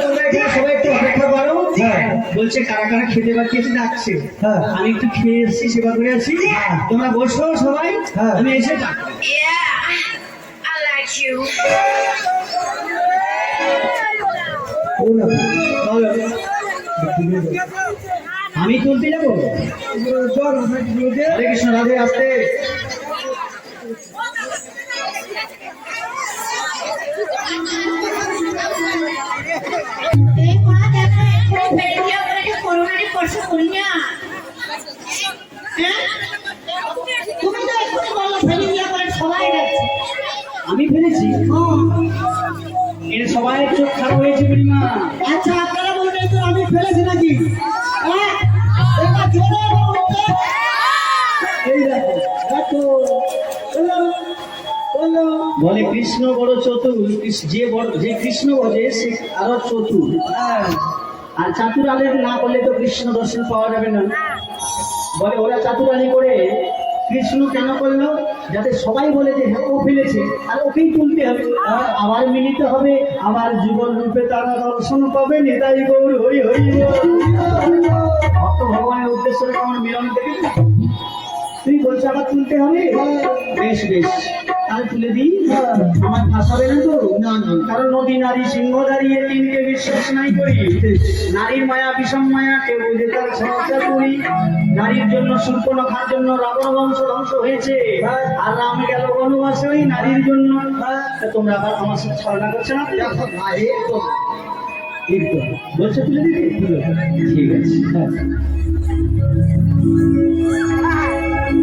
তোমরা এখানে সবাই একটু অপেক্ষা করো হ্যাঁ বলছে কারা কারা খেতে বাকি এসে ডাকছে হ্যাঁ। আমি একটু খেয়ে এসেছি সেবা করে আছি তোমরা বসো সবাই হ্যাঁ। আমি এসে ডাকবো। Yeah, I like you. আমি তুলতে যাবো হরে কৃষ্ণ রাধে আসতে এই মা দেখো এখানে বেরিয়ে করে করোনারে পড়ছে কইনা হ্যাঁ তুমি তো এক্ষুনি বললো ফেলে দিয়ে করে সবাই যাচ্ছে আমি ফেলেছি এর সবাই চোখ খারাপ হয়েছে বুড়িমা আচ্ছা আপনারা বলবেন তো আমি ফেলেছি নাকি হ্যাঁ এটা জোরে বলতে এই দেখো দেখো বলো বলো বলে কৃষ্ণ বড় চতুর যে কৃষ্ণ বলে সে আরো চতুর আর চাতুরালে না করলে তো কৃষ্ণ দর্শন পাওয়া যাবে না বলে ওরা চাতুরালি করে কৃষ্ণ কেন করলো যাতে সবাই বলে যে হ্যাঁ ও ফেলেছে আর ওকেই তুলতে হবে আবার মিলিত হবে আবার যুগল রূপে তারা দর্শন পাবে নিতাই গৌর হরি হরি ভক্ত ভগবানের উদ্দেশ্য রেখে আমার মিলন দেখে তুই বলছো আবার তুলতে হবে বেশ বেশ তাহলে তুলে দিই আমার ভাষাবে না তো না না কারণ নদী নারী সিংহ দাঁড়িয়ে তিনকে বিশ্বাস নাই করি নারীর মায়া বিষম মায়া কেউ বুঝে তার সমস্যা করি নারীর জন্য সুর্পনখার জন্য রাবণ বংশ ধ্বংস হয়েছে আর রাম গেল বনবাসে ওই নারীর জন্য তা তোমরা আবার আমার সাথে ছলনা করছে না একদম বলছে তুলে দিবি ঠিক আছে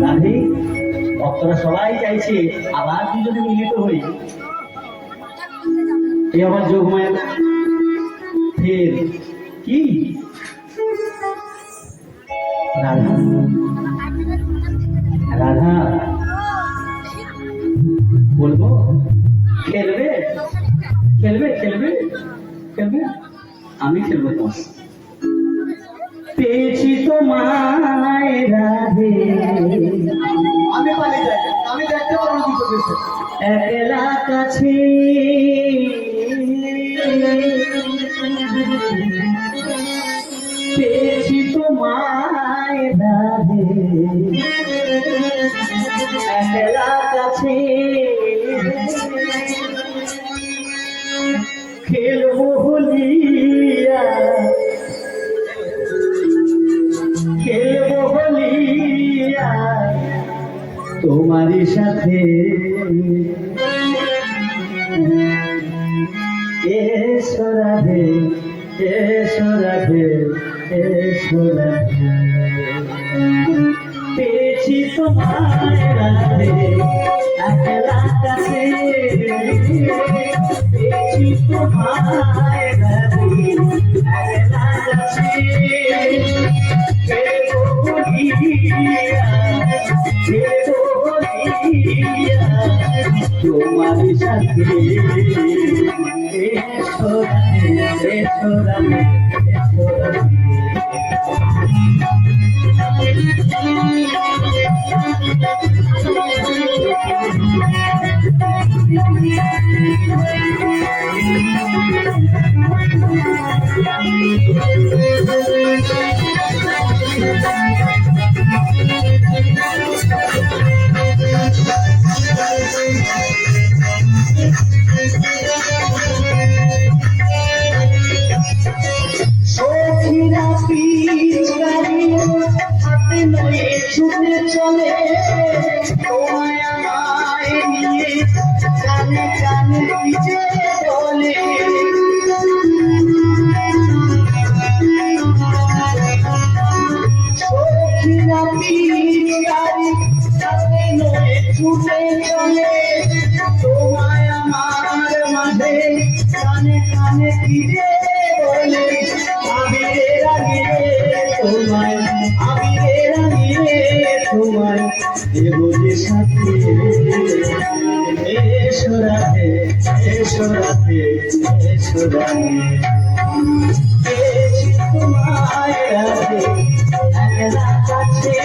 রাধে ভক্তরা সবাই চাইছে আবার দুজনে মিলিত হই এই আবার যোগমায়া ফের কি রাধা রাধা বলবো খেলবে খেলবে খেলবে খেলবে আমি খেলবো তোমার সাথে। পেয়েছি তোমায় রাধে আমি পালিয়ে যাই আমি দেখতে পারবো না কিছু কিছু একলা কাছে পেয়েছি তোমায় রাধে একলা কাছে খেলবো হলিয়া খেলবো হলিয়া তোমারই সাথে এসো রাধে এসো রাধে এসো রাধে পেয়েছি তোমায় রাধে একলা কাছে পেয়েছি তোমায় রাধে একলা কাছে তোমার সাথে মাঝে কানে কানে ফিরে বলে আবিরে রাগিয়ে তোমায় আবিরে রাগিয়ে তোমায় দেব যে সাথে এসো রাতে এসো রাতে এসো রাতে এসি তোমায় রাতে একলা কাছে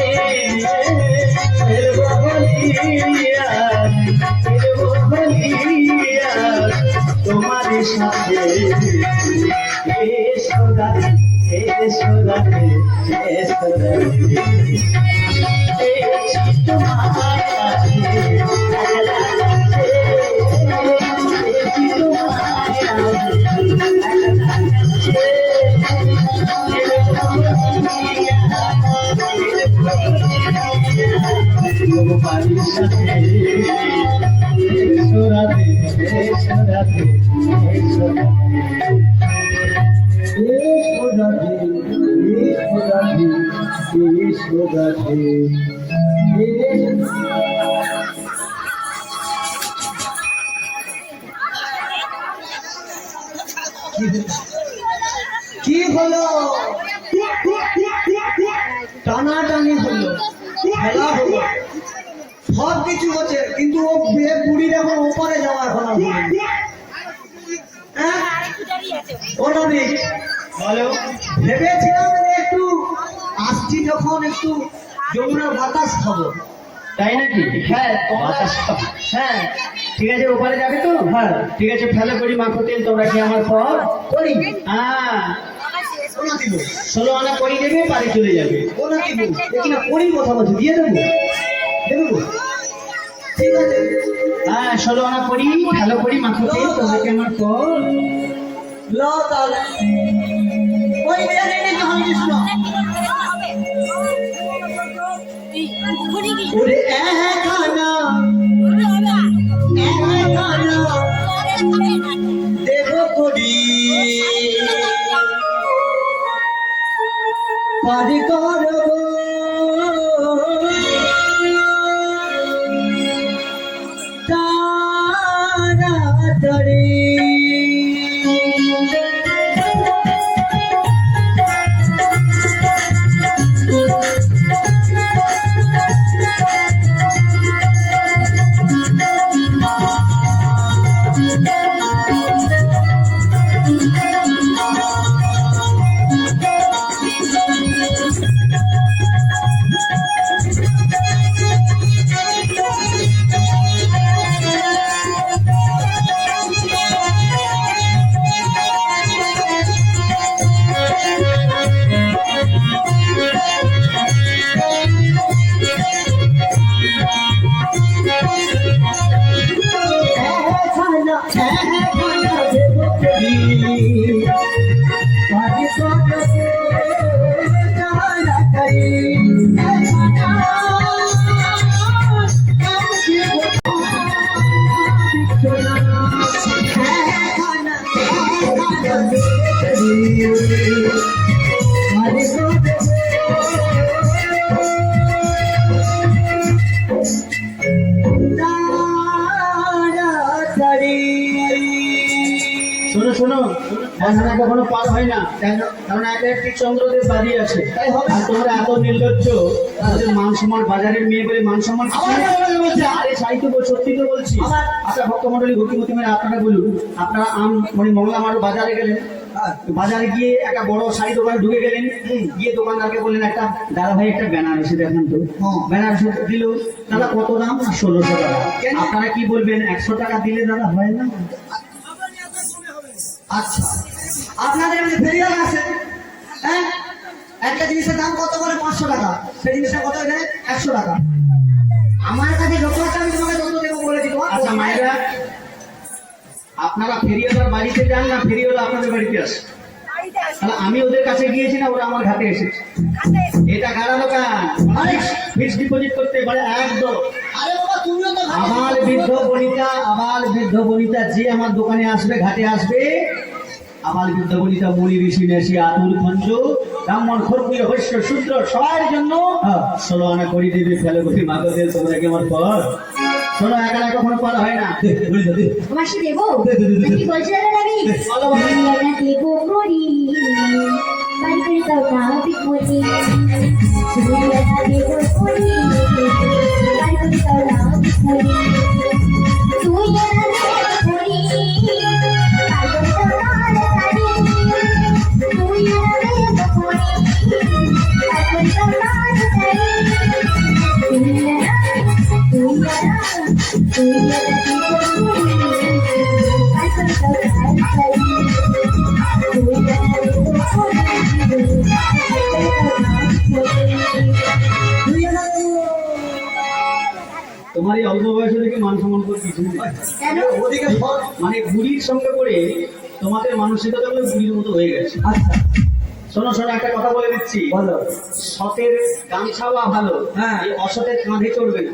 ফেলবো বলিয়া ফেলবো বলিয়া তোমার সাথে এসো রাতে এসো রাতে এসো রাতে এসি তোমায় রাতে একলা কাছে এসি তোমায় কি হলো টানাটানি হলো খেলা হলো সব কিছু হচ্ছে কিন্তু ও বিয়ে বুড়ির এখন ওপারে যাওয়া এখন আর হয়নি। হ্যাঁ? ও নবী, ভেবেছিলাম যে একটু আসছি যখন একটু যমুনার বাতাস খাবো। তাই নাকি? হ্যাঁ বাতাস খাবো। হ্যাঁ ঠিক আছে, ওপারে যাবে তো? হ্যাঁ ঠিক আছে, ফেলে করি মাখো তেল তোমরা কি আমার পর? করি হ্যাঁ, ওনা দিব 16 আনা করি দেবে, বাড়ি চলে যাবে। ওনা দিব দেখি না করির কথা বলছি দিয়ে দেবো দেবো ঠিক আছে হ্যাঁ, 16 আনা করি, ফেলে করি মাখো তেল তোমরা কি আমার পর? লো তাহলে ওই মেয়ে রেডি হয়ে গেছিল ওরে খানা দেব করি পারি করব তাড়াতাড়ি শোনো শোনো, এখানে কখনো পার হয় না, কারণ একটি চন্দ্রদেব বাড়ি আছে। আর তোমরা এত নির্লজ্জ, আমাদের মান সম্মান, বাজারের মেয়ে বলে মান সম্মান আরে সাহিত্য সত্যি তো বলছি। আচ্ছা ভক্তমন্ডলী, গতিমতি মেয়ে, আপনারা বলুন, আপনারা মানে মংলা মারো বাজারে গেলেন, বাজারে গিয়ে একটা বড় শাড়ি দোকানে ঢুকে গেলেন, গিয়ে দোকানদারকে বললেন একটা দাদা ভাই একটা বেনারসি দেখান তো। বেনারসি দিল, দাদা কত দাম? 1600 টাকা। আপনারা কি বলবেন? 100 টাকা দিলে দাদা হয় না? আচ্ছা আপনাদের এখানে ফেরিয়াল আছে, হ্যাঁ একটা জিনিসের দাম কত করে? 500 টাকা। সেই জিনিসটা কত এখানে? 100 টাকা। আমার কাছে যত আছে আমি তোমাকে তত দেবো বলে দিব। আচ্ছা মায়েরা, আপনারা ফেরিওয়ালার বাড়িতে যান না ফেরিওয়ালা আপনাদের বাড়িতে আসে? তাহলে আমি ওদের কাছে গিয়েছি না ওরা আমার ঘাটে এসেছে? এটা কারা দোকান? ফিক্সড ডিপোজিট করতে পারে একদম। আরে বাবা তুমিও তো আবার বৃদ্ধ বনিতা যে আমার দোকানে আসবে, ঘাটে আসবে, আবার বৃদ্ধ বনিতা মণি ঋষি নেশি আতুর খঞ্জ ব্রাহ্মণ ক্ষত্রিয় বৈশ্য শূদ্র সবার জন্য 16 আনা করি দেবে, ফেলে করি মাগো দেল তোমরা কি আমার পর? শোনো একা একা কখনো পার হয় না। মাসি দেবো কি বলছো দাদা নাকি বলো, বলো। না দেবো করি বাড়ি করে দাও না বিপরি না দেবো করি বাড়ি করে দাও না বিপরি তুই না দেবো করি বাড়ি করে দাও না সারি তুই না দেবো করি বাড়ি করে দাও না সারি তুই না তুই না তুই না দেবো করি বাড়ি করে দাও না সারি তুই না দেবো করি তোমার এই অল্প বয়সে থেকে মান সম্মান করে কিছু নেই। কেন ওদিকে সর। মানে বুড়ির সঙ্গে করে তোমাদের মানসিকতা গুলো বুড়ির মতো হয়ে গেছে। আচ্ছা শোনো শোনো একটা কথা বলে দিচ্ছি, বলো। সতের গামছাওয়া ভালো, হ্যাঁ। এই অসতের কাঁধে চড়বে না।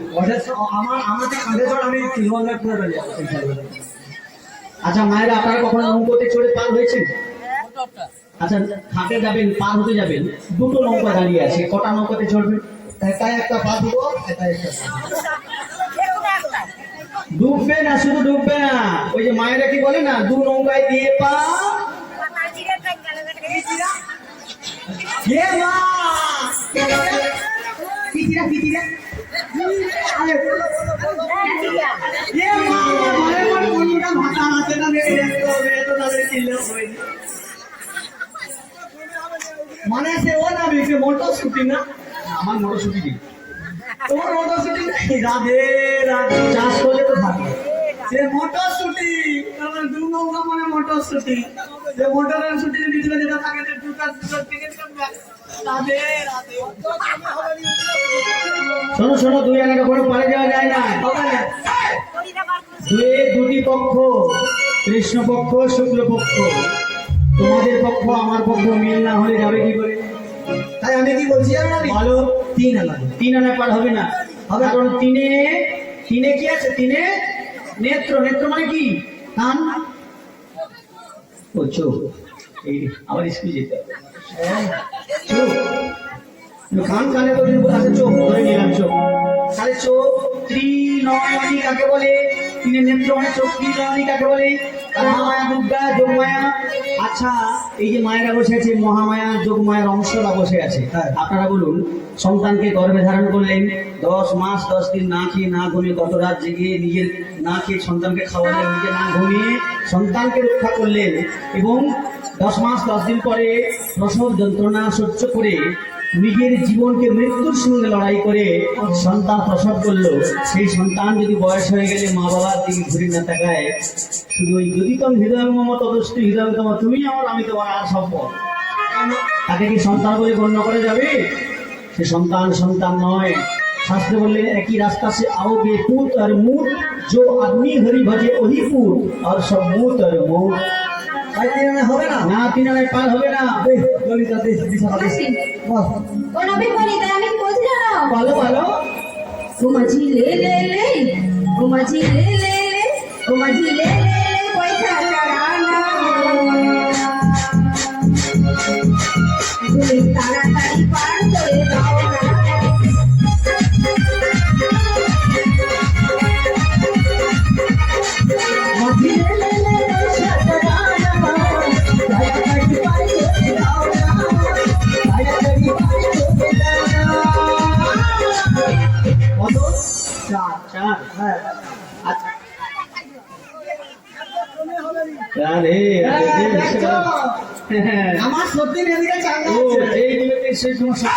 আমাদের কাঁধে চড় আমি তিরুবন্ধা করে বেরিয়ে যাবো। আচ্ছা মায়েরা, আপনারা কখনো নৌকোতে চড়ে পার হয়েছেন? আচ্ছা ঘাটে যাবেন, পার হতে যাবেন, দুটো নৌকা দাঁড়িয়ে আছে, কটা নৌকাতে চড়বেন? এটাই একটা পা দিব, এটাই একটা পা। ডুববে না, শুধু ডুববে না, ওই যে মায়েরা কি বলে না, দু নৌকায় দিয়ে পা। এ মা! পিটিরা, পিটিরা। আরে, এ মা, আমার ঘরে আমার বন্ধুটা ভাতা আছে না, মেরে দেখতে হবে, এত তাদের চিল্লে হয়নি। মানে সে ও না বেশি মোটর শুটি না, আমার মটরশুটি দিন, তোমার মোটর শুটি নাই, রাধে রাধে। চাষ করলে তো থাকে। সে মোটর শুটি, কারণ দু নৌকা মানে মোটর শুটি। যে মোটরের শুটির ভিতরে যেটা থাকে যে দুটার থেকে রাধে রাধে। শোনো শোনো, দুই এলাকা করে পারে যাওয়া যায় না। হবে না। দুয়ে দুটি পক্ষ, কৃষ্ণ পক্ষ শুক্ল পক্ষ, তোমাদের পক্ষ আমার পক্ষ মিল না হলে যাবে কি করে? তাই আমি কি বলছি জানো? বলো। তিন আনা। তিন আনা পার হবে না, কারণ তিনে তিনে কি আছে? তিনে নেত্র, নেত্র মানে কি? কান ও চোখ। এই আবার স্কুল যেতে হবে, চোখ কান, কানে তো আছে, চোখ ধরে নিলাম, চোখ। তাহলে চোখ ত্রিনয়নী কাকে বলে? তিনে নেত্র মানে চোখ, ত্রিনয়নী কাকে বলে? মহামায়া, দুর্গা, যোগমায়া। আচ্ছা এই যে মায়েরা বসে আছে, মহামায়া যোগমায়ার অংশরা বসে আছে, হ্যাঁ। আপনারা বলুন, সন্তানকে গর্ভে ধারণ করলেন, 10 মাস 10 দিন না খেয়ে না ঘুমিয়ে, গত রাত জেগে নিজের না খেয়ে সন্তানকে খাওয়ালেন, নিজে না ঘুমিয়ে সন্তানকে রক্ষা করলেন, এবং 10 মাস 10 দিন পরে প্রসব যন্ত্রণা সহ্য করে নিজের জীবনকে মৃত্যুর সঙ্গে লড়াই করে সন্তান প্রসব করলো। সেই সন্তান যদি বয়স হয়ে গেলে মা বাবার দিকে ঘুরে না তাকায়, শুধু ওই যদি তম হৃদয় মমত দোষী হৃদয় তোমার, তুমি আমার আমি তোমার, আর সম্পদ, তাকে কি সন্তান বলে গণ্য করা যাবে? সে সন্তান সন্তান নয়। শাস্ত্রে বললেন একই রাস্তা से आओगे पूत और मूत, जो आदमी हरि भजे वही पूत और सब मूत और मूत। তাই তিন আনা হবে না? না তিন আনায় পার হবে না। ললিতা দেশ বিশাখা দেশ। বল। ও নবীন বলি তাই আমি কি বলছি জানো ভালো ভালো। ও মাঝি লে লে লে ও মাঝি লে লে লে ও মাঝি লে লে লে পয়সা চড়ানা তুমি তাড়াতাড়ি পার করে দাও না মাঝি লে লে লে পয়সা চড়ানা তাড়াতাড়ি পার করে দাও না তাড়াতাড়ি পার করে দাও না কত? চার চার। হ্যাঁ। আচ্ছা। আরে আরে, হ্যাঁ, দেখছো? হ্যাঁ। আমার সত্যি এদিকে চাঙ্গা ও, আছে। এই নিমিত্তে সেই সমস্যা।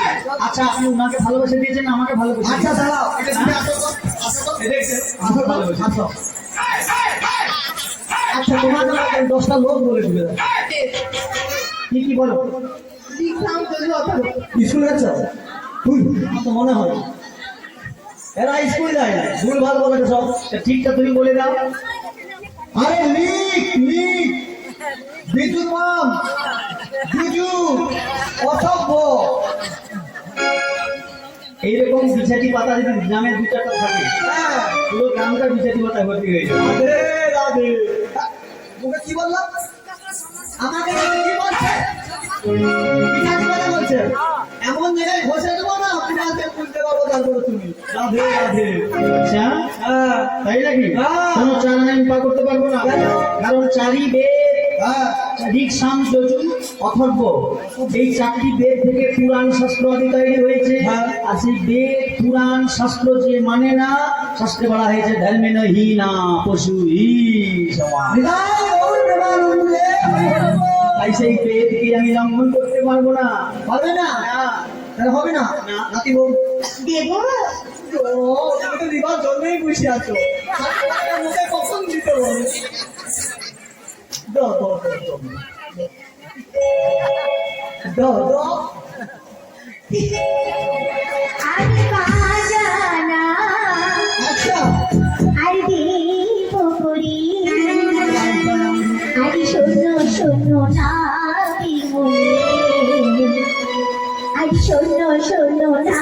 আচ্ছা আপনি ওনাকে ভালোবেসে দিয়েছেন না আমাকে ভালোবেসে? আচ্ছা দাঁড়াও, এটা তুমি আসো তো, আসো তো। আসো তো, আসো। আচ্ছা তোমার জন্য 10টা লোক বলে দিবে। কি কি বলো? স্কুল যাচ্ছ? আমার তো মনে হয় এরা স্কুল যায় না, ভুল ভাল বলে সব। ঠিকটা তুমি বলে দাও। আরে লিখ লিখ, বিজু মাম, বিজু অসভ্য। এইরকম বিছাটি পাতা যদি গ্রামে 2-4টা থাকে, হ্যাঁ, পুরো গ্রামটা বিছাটি পাতা ভর্তি হয়ে যাবে। রাধে রাধে। মুখে কি বললাম? আমাকে কি বলছে? বিছাটি কথা বলছে। এমন জায়গায় ঘষে দেবো না, পুরাতে বুঝতে পারবো তারপরে তুমি রাধে রাধে। আচ্ছা হ্যাঁ তাই নাকি? হ্যাঁ। কোনো চার আমি পার করতে পারবো না, কেন? কারণ চারি বেদ, ঋক সাম যজুর অথর্ব, এই চারটি বেদ থেকে পুরাণ শাস্ত্র আদি তৈরি হয়েছে। হ্যাঁ। আর সেই বেদ পুরাণ শাস্ত্র যে মানে না, শাস্ত্রে বলা হয়েছে ধর্মে নহি না পশু হি সমান। নিতাই গৌর প্রেমানন্দে তাই সেই বেদকে আমি লঙ্ঘন করতে পারবো না। পারবে না? তাহলে হবে না নাতি বউ। দেব ও তুমি তো দিবার জন্যই বসে আছো, আর তোমার মুখে কখন দিতে বলে? দাও দাও দাও দাও দাও। আমি বাজানা আচ্ছা আর দেব করি আর শোনো শোনো না বিমলে আর শোনো শোনো না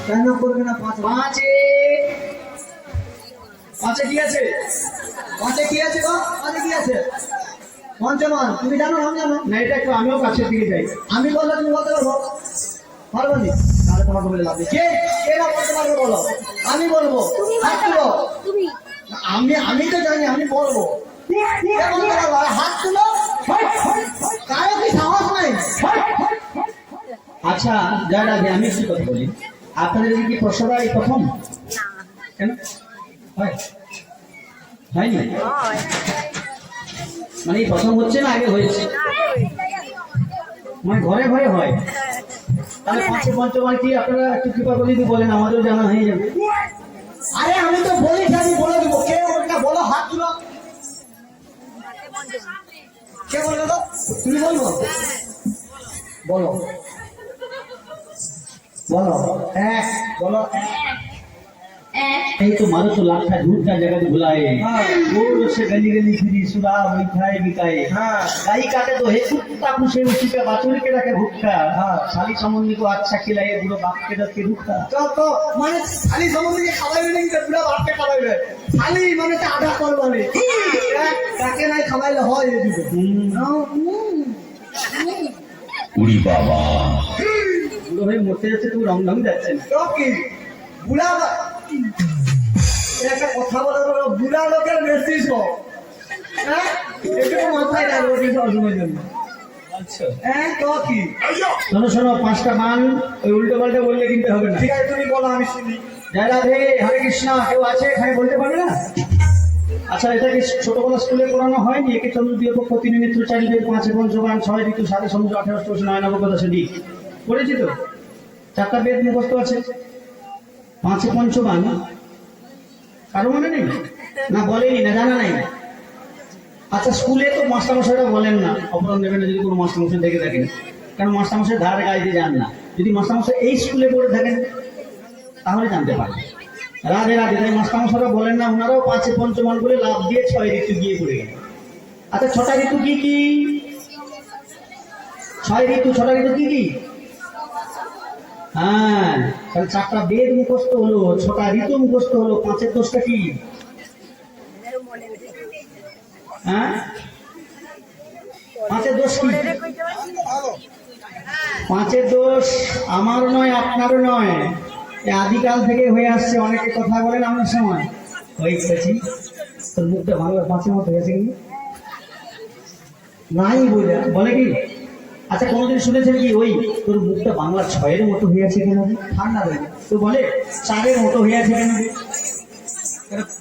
কেন করবে না? পাঁচ পাঁচে পাঁচে কি আছে? পাঁচে কি আছে গো? পাঁচে কি আছে? পঞ্চমান তুমি জানো আমি জানো? না এটা একটু আমিও কাছের দিকে যাই। আমি বললে তুমি বলতে পারবো? পারবো নি? তাহলে তোমাকে বলে লাভ নেই। কে না বলতে পারবে বলো? আমি বলবো। হাত তুলো। আমি তো জানি, আমি বলবো। কে বলতে পারবো? আর হাত তুলো। কারো কি সাহস নাই? আচ্ছা যার আগে আমি একটু কথা বলি, আপনাদের কি প্রসবা এই প্রথম? কেন হয় হয়নি? মানে এই প্রথম হচ্ছে না আগে হয়েছে? মানে ঘরে ঘরে হয়। তাহলে পাঁচে পঞ্চবার কি আপনারা একটু কৃপা করে যদি বলেন আমাদেরও জানা হয়ে যাবে। আরে আমি তো বলি আমি বলে দিব। কে ওটা বলো? হাত তুলো। কে বলবে তো? তুমি বলবো? বলো বলো এক বলো এই তো मारो तो लाखा झूठ का जगत भुलाए, गोर से गली गली फिरी सुरा मिठाई बिकाए। हाँ। गाई काटे तो हे कुत्ता पुसे उसी पे बाछुर के रखे भुक्का। हाँ। साली समुन्नी को अच्छा खिलाए बुढ़ो बाप के रख के रुखा। তো মানে খালি সমুদ্রকে খাওয়াইবে নাকি তো পুরো ভাতকে খাওয়াইবে? খালি মানে তো আধা করবানি। তাকে নাই খাওয়াইলে হয় এদিকে। উড়ি বাবা বুড়ো হয়ে মরতে যাচ্ছে তুমি রং ঢং যাচ্ছে না। তো কি বুড়া একটা কথা বলা বলো, বুড়া লোকের বেশি শখ। হ্যাঁ একটু মাথায় রাখবো সবসময় জন্য। আচ্ছা হ্যাঁ তো কি? শোনো শোনো পাঁচটা মান ওই উল্টো পাল্টা বললে কিন্তু হবে না। ঠিক আছে তুমি বলো আমি শুনি। জয় রাধে হরে কৃষ্ণ। কেউ আছে এখানে বলতে পারবে না? আচ্ছা এটা কি ছোটবেলা স্কুলে পড়ানো হয়নি? একে চন্দ্রদীয় পক্ষ তিন মিত্র চারি বেদ পাঁচে পঞ্চবান ছয় ঋতু সাড়ে সমুদ্র 18 নয় নবগত সেদিক পড়েছি তো? চারটা বেদ মুখস্থ আছে, পাঁচে পঞ্চবান কারো মনে নেই? না বলেনি, না জানা নাই? আচ্ছা স্কুলে তো মাস্টারমশাইরা বলেন না, অপরাধ নেবেন না যদি কোনো মাস্টারমশাই দেখে থাকেন, কারণ মাস্টারমশাই ধারে গাইতে যান না। যদি মাস্টারমশাই এই স্কুলে পড়ে থাকেন তাহলে জানতে পারবেন। রাধে রাধে। তাই মাস্টারমশাইরা বলেন না, ওনারাও পাঁচে পঞ্চমান করে লাভ দিয়ে ছয় ঋতু গিয়ে পড়ে গেল। আচ্ছা ছটা ঋতু কি কি? ছয় ঋতু, ছটা ঋতু কি কি? হ্যাঁ তাহলে চারটা বেদ মুখস্থ হলো, ছটা ঋতু মুখস্থ হলো, পাঁচের দোষটা কি? হ্যাঁ পাঁচের দোষ কি? পাঁচের দোষ আমার নয়, আপনারও নয়, এ আদিকাল থেকে হয়ে আসছে। অনেকে কথা বলেন আমার সময় হয়েছি তোর মুখটা ভালো পাঁচের মতো হয়েছে কি নাই বলে বলে কি? আচ্ছা কোনোদিন শুনেছেন কি ওই তোর মুখটা বাংলা ছয়ের মতো হয়ে আছে কেন? ঠান্ডা লাগে তো বলে চারের মতো হয়ে আছে কেন?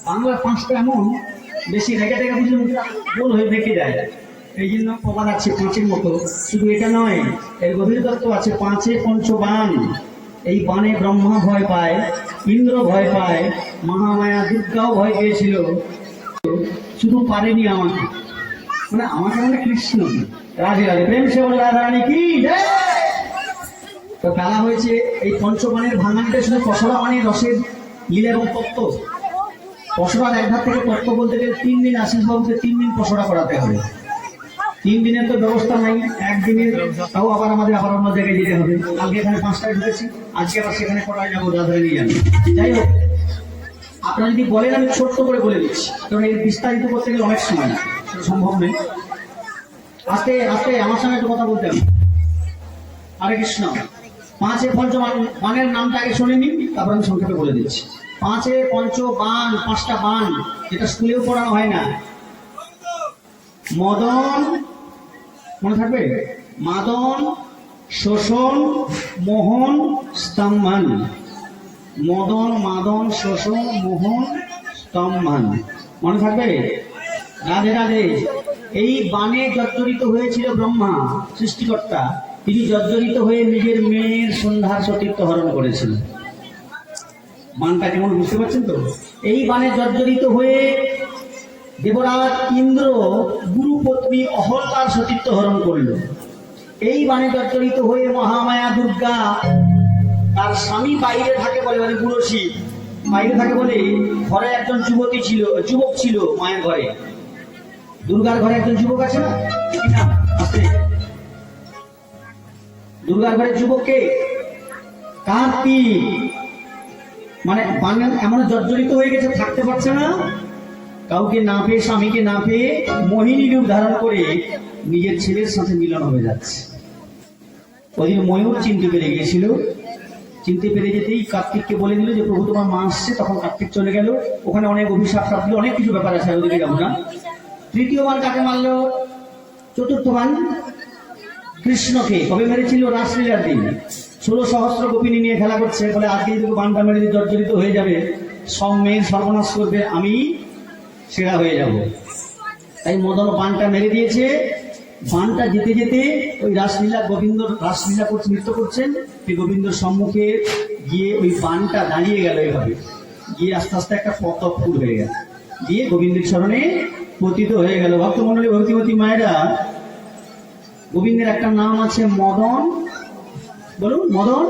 বাংলা পাঁচটা এমন বেশি রেখে রেখে বুঝলে মুখটা গোল হয়ে বেঁকে যায়। এই জন্য প্রবাদ আছে পাঁচের মতো। শুধু এটা নয়, এর গভীর তত্ত্ব আছে। পাঁচে পঞ্চবান, এই বানে ব্রহ্মা ভয় পায়, ইন্দ্র ভয় পায়, মহামায়া দুর্গাও ভয় পেয়েছিল, শুধু পারেনি আমাকে। মানে আমাকে মানে কৃষ্ণ। রাধে রাধে। প্রেম সে বলে রাধা রানী কি জয়। তো বেলা হয়েছে, এই পঞ্চবাণের ভাঙানটা শুধু পশরা মানে রসের লীলা এবং তত্ত্ব। পশরার এক ধার থেকে তত্ত্ব বলতে গেলে 3 দিন আশিস বাবুকে 3 দিন পশরা করাতে হবে। 3 দিনের তো ব্যবস্থা নাই, একদিনের তাও আবার আমাদের আবার অন্য জায়গায় যেতে হবে। কালকে এখানে 5টায় ঢুকেছি, আজকে আবার সেখানে কটায় যাবো, রাধারে নিয়ে যাবো। যাই হোক, আপনারা যদি বলেন আমি ছোট্ট করে বলে দিচ্ছি, কারণ এই বিস্তারিত করতে গেলে অনেক সময় না, সেটা সম্ভব নেই। আস্তে আস্তে আমার সঙ্গে একটু কথা বলতে হবে। হরে কৃষ্ণ। 5 পঞ্চবাণের নামটা আগে শুনে নিন, তারপর আমি সংক্ষেপে বলে দিচ্ছি। 5 পঞ্চবাণ, 5টা বাণ, যেটা স্কুলেও পড়ানো হয় না। মদন, মনে থাকবে, মাদন, শোষণ, মোহন, স্তম্ভন। মদন, মাদন, শোষণ, মোহন, স্তম্ভন, মনে থাকবে? রাধে রাধে। এই বাণে জর্জরিত হয়েছিল ব্রহ্মা সৃষ্টিকর্তা, তিনি জর্জরিত হয়ে নিজের মেয়ের সন্ধ্যার সতীত্ব হরণ করেছিলেন। বাণটা কেমন বুঝতে পারছেন তো? এই বাণে জর্জরিত হয়ে দেবরাজ ইন্দ্র গুরু পত্নী অহল্যার সতীত্ব হরণ করল। এই বাণে জর্জরিত হয়ে মহামায়া দুর্গা, তার স্বামী বাইরে থাকে বলে, মানে বুড়ো শিব বাইরে থাকে বলে, ঘরে একজন যুবক ছিল মায়ের ঘরে। দুর্গার ঘরে একজন যুবক আছে না, কি নাম? আছে। দুর্গার ঘরের যুবককে কার্তিক, মানে বাণে এমন জর্জরিত হয়ে গেছে, থাকতে পারছে না, কাউকে না পেয়ে, স্বামীকে না পেয়ে মোহিনী রূপ ধারণ করে নিজের ছেলের সাথে মিলন হয়ে যাচ্ছে। ওইদিন ময়ূর চিনতে পেরে গিয়েছিল, চিনতে পেরে যেতেই কার্তিককে বলে দিল যে প্রভু তোমার মা আসছে। তখন কার্তিক চলে গেল, ওখানে অনেক অভিশাপ দিল, অনেক কিছু ব্যাপার আছে, ওদিকে যাবো না। তৃতীয়বার কাকে মারলো? চতুর্থবার কৃষ্ণকে। কবে মেরেছিল? রাসলীলার দিন। 16 সহস্র গোপিনী নিয়ে খেলা করছে, বলে আজকে যদি বানটা মেরে দিয়ে জর্জরিত হয়ে যাবে, সব মেয়ের সর্বনাশ করবে, আমি সেরা হয়ে যাব। তাই মদন বানটা মেরে দিয়েছে। বানটা যেতে যেতে ওই রাসলীলা করছে, নৃত্য করছেন, সেই গোবিন্দর সম্মুখে গিয়ে ওই বানটা দাঁড়িয়ে গেল, এভাবে গিয়ে আস্তে আস্তে একটা পতক ফুল হয়ে গেল, দিয়ে গোবিন্দের চরণে পতিত হয়ে গেল। ভক্তমণ্ডলী, ভক্তিমতী মায়েরা, গোবিন্দের একটা নাম আছে মদন, বলুন, মদন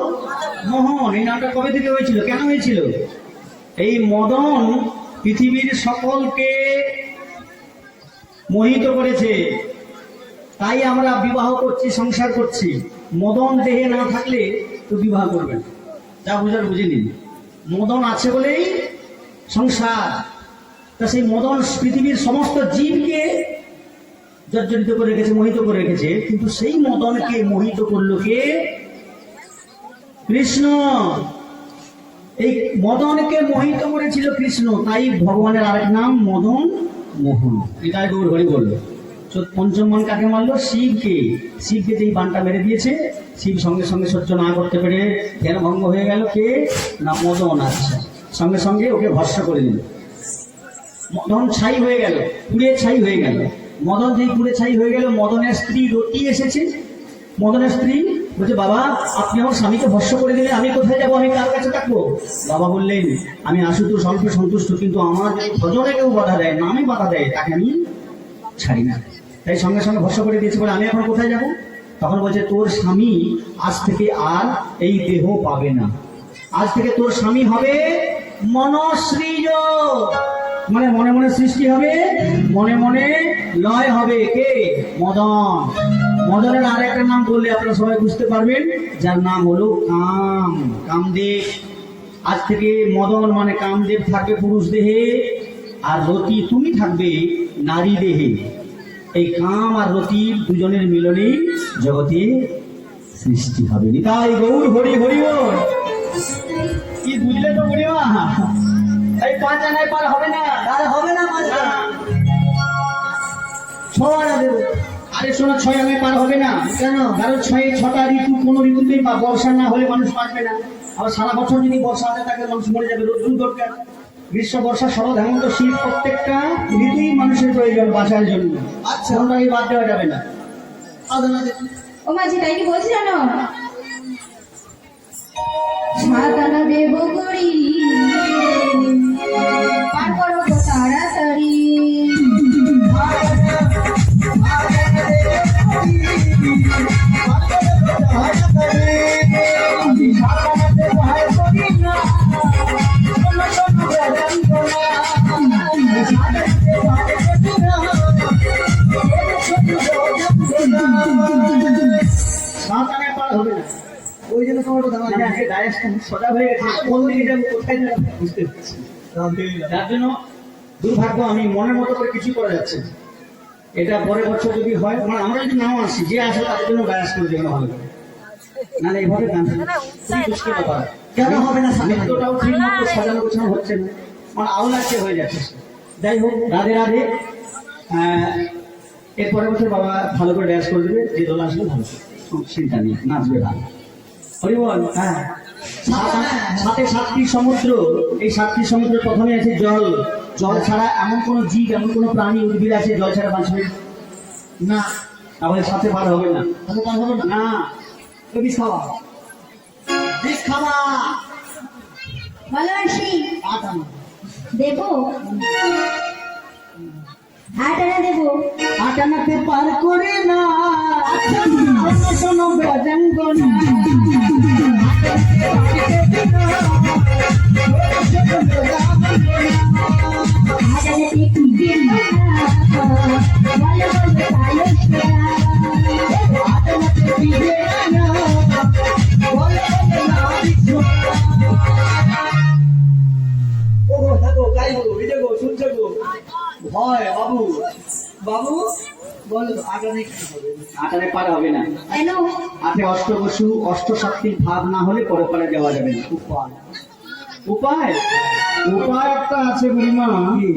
মোহন। এই নামটা কবে থেকে হয়েছিল, কেন হয়েছিল? এই মদন পৃথিবীর সকলকে মোহিত করেছে, তাই আমরা বিবাহ করছি, সংসার করছি। মদন দেহে না থাকলে তো বিবাহ করবেন, যা বুঝার বুঝে নিন। মদন আছে বলেই সংসার। তা সেই মদন পৃথিবীর সমস্ত জীবকে জর্জরিত করে রেখেছে, মোহিত করে রেখেছে, কিন্তু সেই মদনকে মোহিত করলো কে? কৃষ্ণ। এই মদনকে মোহিত করেছিল কৃষ্ণ, তাই ভগবানের আরেক নাম মদন মোহন। এটাই গৌর হরি বলল। পঞ্চম বাণ কাকে মারলো? শিবকে। শিবকে যেই বাণটা মেরে দিয়েছে, শিব সঙ্গে সঙ্গে সহ্য না করতে পেরে ধ্যান ভঙ্গ হয়ে গেল। কে? না মদন। আচ্ছা, সঙ্গে সঙ্গে ওকে ভস্ম করে দিল। মদন ছাই হয়ে গেল, পুড়ে ছাই হয়ে গেল। মদন যেই পুড়ে ছাই হয়ে গেল, মদনের স্ত্রী রতি এসেছে। মদনের স্ত্রী বলছে, বাবা আপনি আমার স্বামীকে ভস্ম করে দিলে, আমি কোথায় যাবো, আমি কার কাছে থাকবো? বাবা বললেন, আমি আশুতোষ অল্পে সন্তুষ্ট, কিন্তু আমার ভজনে কেউ বাধা দেয়, নামে বাধা দেয়, তাকে আমি ছাড়ি না। তাই সঙ্গে সঙ্গে ভস্ম করে দিয়েছে। বলে আমি এখন কোথায় যাব? তখন বলছে, তোর স্বামী আজ থেকে আর এই দেহ পাবে না, আজ থেকে তোর স্বামী হবে মনসৃজ, মানে মনে মনে সৃষ্টি হবে, মনে মনে লয় হবে। কে? মদন। মদনের আর একটা নাম বললে আপনারা সবাই বুঝতে পারবেন, যার নাম হলো কাম, কামদেব। আজ থেকে মদন মানে কামদেব থাকবে পুরুষ দেহে, আর রতি তুমি থাকবে নারী দেহে। এই কাম আর রতির দুজনের মিলনে জগতে সৃষ্টি হবে। নিতাই গৌর হরি হরি বল। কি বুঝলে তো বুড়িমা? এই 5 আনায় পার হবে না, তাহলে হবে না, মাঝে 6 আনা দেবো। আরে শোনো, 6 আনায় পার হবে না। কেন? কারণ 6টা ঋতু, কোনো ঋতুতেই বর্ষা না হলে মানুষ বাঁচবে না। আবার সারা বছর যদি বর্ষা হতে থাকে মানুষ মরে যাবে। রোদ্দুর দরকার, গ্রীষ্ম, বর্ষা, শরৎ, হেমন্ত, শীত, প্রত্যেকটা ঋতুই মানুষের প্রয়োজন বাঁচার জন্য। আচ্ছা, কোনটাই বাদ দেওয়া যাবে না। ও মাঝি, তাই কি বলছি জানো? সাতানা দেব করি পার করো গো তাড়াতাড়ি। পার হবে না। ওই জন্য তোমার তো দাঁড়ানো মানে আগে ডায়াসটা সোজা হয়ে গেছে, কোন দিকে যাবো কোথায় যাবো বুঝতে পারছি না। যার জন্য দুর্ভাগ্য, আমি মনের মতো করে কিছু করা যাচ্ছে না। এটা পরের বছর যদি হয়, মানে আমরা যদি নাও আসি, যে আসে তাদের জন্য ডায়াস করে দেওয়া ভালো করে। নাহলে এইভাবে গান খুবই মুশকিল ব্যাপার। কেন হবে না সামনে? নৃত্যটাও ঠিক মতো সাজানো গোছানো হচ্ছে না, মানে আওলাচ্ছে হয়ে যাচ্ছে। যাই হোক, রাধে রাধে। এর পরের বছর বাবা ভালো করে ড্যান্স করে দেবে, যে দল আসবে ভালো চিন্তা নেই, নাচবে ভালো। হরিবল। হ্যাঁ সাথে সাতটি সমুদ্র, এই সাতটি সমুদ্রের প্রথমে আছে জল। জল ছাড়া এমন কোন জীব, এমন কোন প্রাণী উদ্ভিদ আছে জল ছাড়া বাঁচবে না, তাহলে সাথে পার হবে না। তাহলে পার হবে না। না, তো বিষ খাওয়া, বিষ খাওয়া। ভালোবাসি আটা না, দেবো, আটানা দেবো। আটানাতে পার করে না। আচ্ছা শোনো বজঙ্গ না, আটানাতে খুঁজে না, বলো বলো তালো সেরা। আটানাতে পিবে না, বলে না বিষ্ণু। ও গো থাকো, গাই গো, ভিজে গো, শুনছে গো। ভয় বাবু, বাবু বলো আগামী কি হবে? আটানে পার হবে না। কেন? আটে অষ্টবসু অষ্টশক্তির ভাব না হলে পরপারে যাওয়া যাবে না। উপায় উপায় উপায় একটা আছে বুড়িমা, কি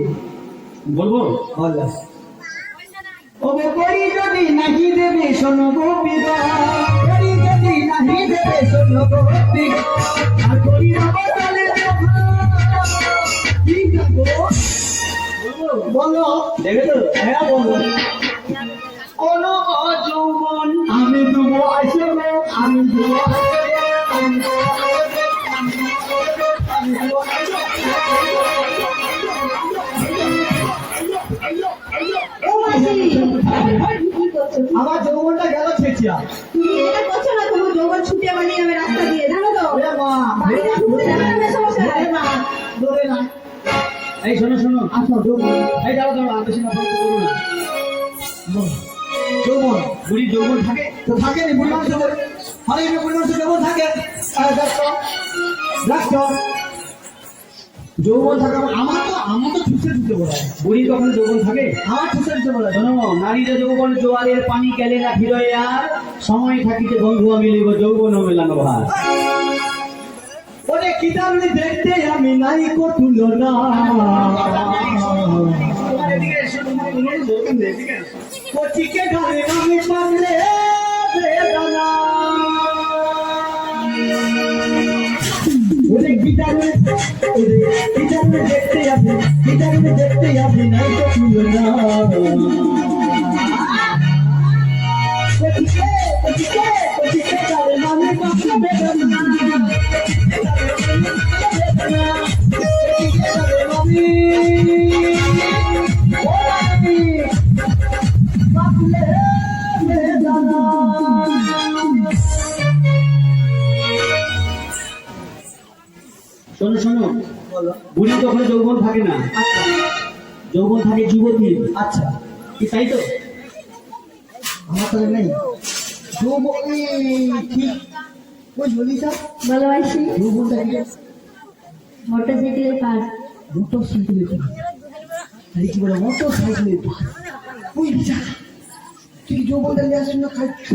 বলবো? বলো। ওবে করি যদি নাহি দেবে শোনো গোপীরা, করি যদি নাহি দেবে শোনো গোপীরা, আর করি না বদলে কি গো বলো, দেখে তো? হ্যাঁ বলো। কোন যৌবন আমি দেবো আসবে, আমি দেবো আসবে, আমি দেবো আসবে, আমি দেবো আসবে। ও মাসি, কি করছো? আমার যৌবনটা গেল ছেচিয়া। তুমি এটা করছো না, তোমার যৌবন ছুটে বানিয়ে যাবে রাস্তা দিয়ে, জানো তো? ওরে মা, বাড়িতে ঘুরতে যাবে না সমস্যা দৌড়ে না, দৌড়ে না। এই শোনো শোনো, আসো যৌবন, এই দাঁড়াও দাঁড়াও, আর বেশি না বলতে করো না। যৌবন বুড়ি যৌবন থাকে? তো থাকে নি বুড়ি মানুষ, হয় না বুড়ি মানুষ যৌবন থাকে। দেখো দেখো যৌবন থাকে আমার তো ঠুসে দিতে বলা হয়। বুড়ি কখন যৌবন থাকে? আমার ঠুসে দিতে বলা হয়। শোনো, নারীরা যৌবন জোয়ারের পানি গেলে না ফিরয়, আর সময় থাকিতে বন্ধু মিলিব যৌবন মেলানো ভার। ওরে কিতাবনি দেখতে আমি নাই কো তুলনা, কচিকে ঘরে আমি পাগলে বেদনা। ওরে কিতাবনি দেখতে আমি নাই কো তুলনা, কচিকে ঘরে আমি পাগলে বেদনা। শোনো শোনো, বুড়ি কখনো যৌবন থাকে না, যৌবন থাকে যুবতী। আচ্ছা কি তাই তো? আমার তো নেই যৌবন, ঠিক ওই ঝুলিটা ভালোবাসি যৌবনটা কি? মোটরসাইকেলের পাশ। মোটর সাইকেলের পাশ, আরে কি বলে মোটর সাইকেলের পাশ? ওই বিচার তুই যৌবনটা নিয়ে আসুন না, খাচ্ছ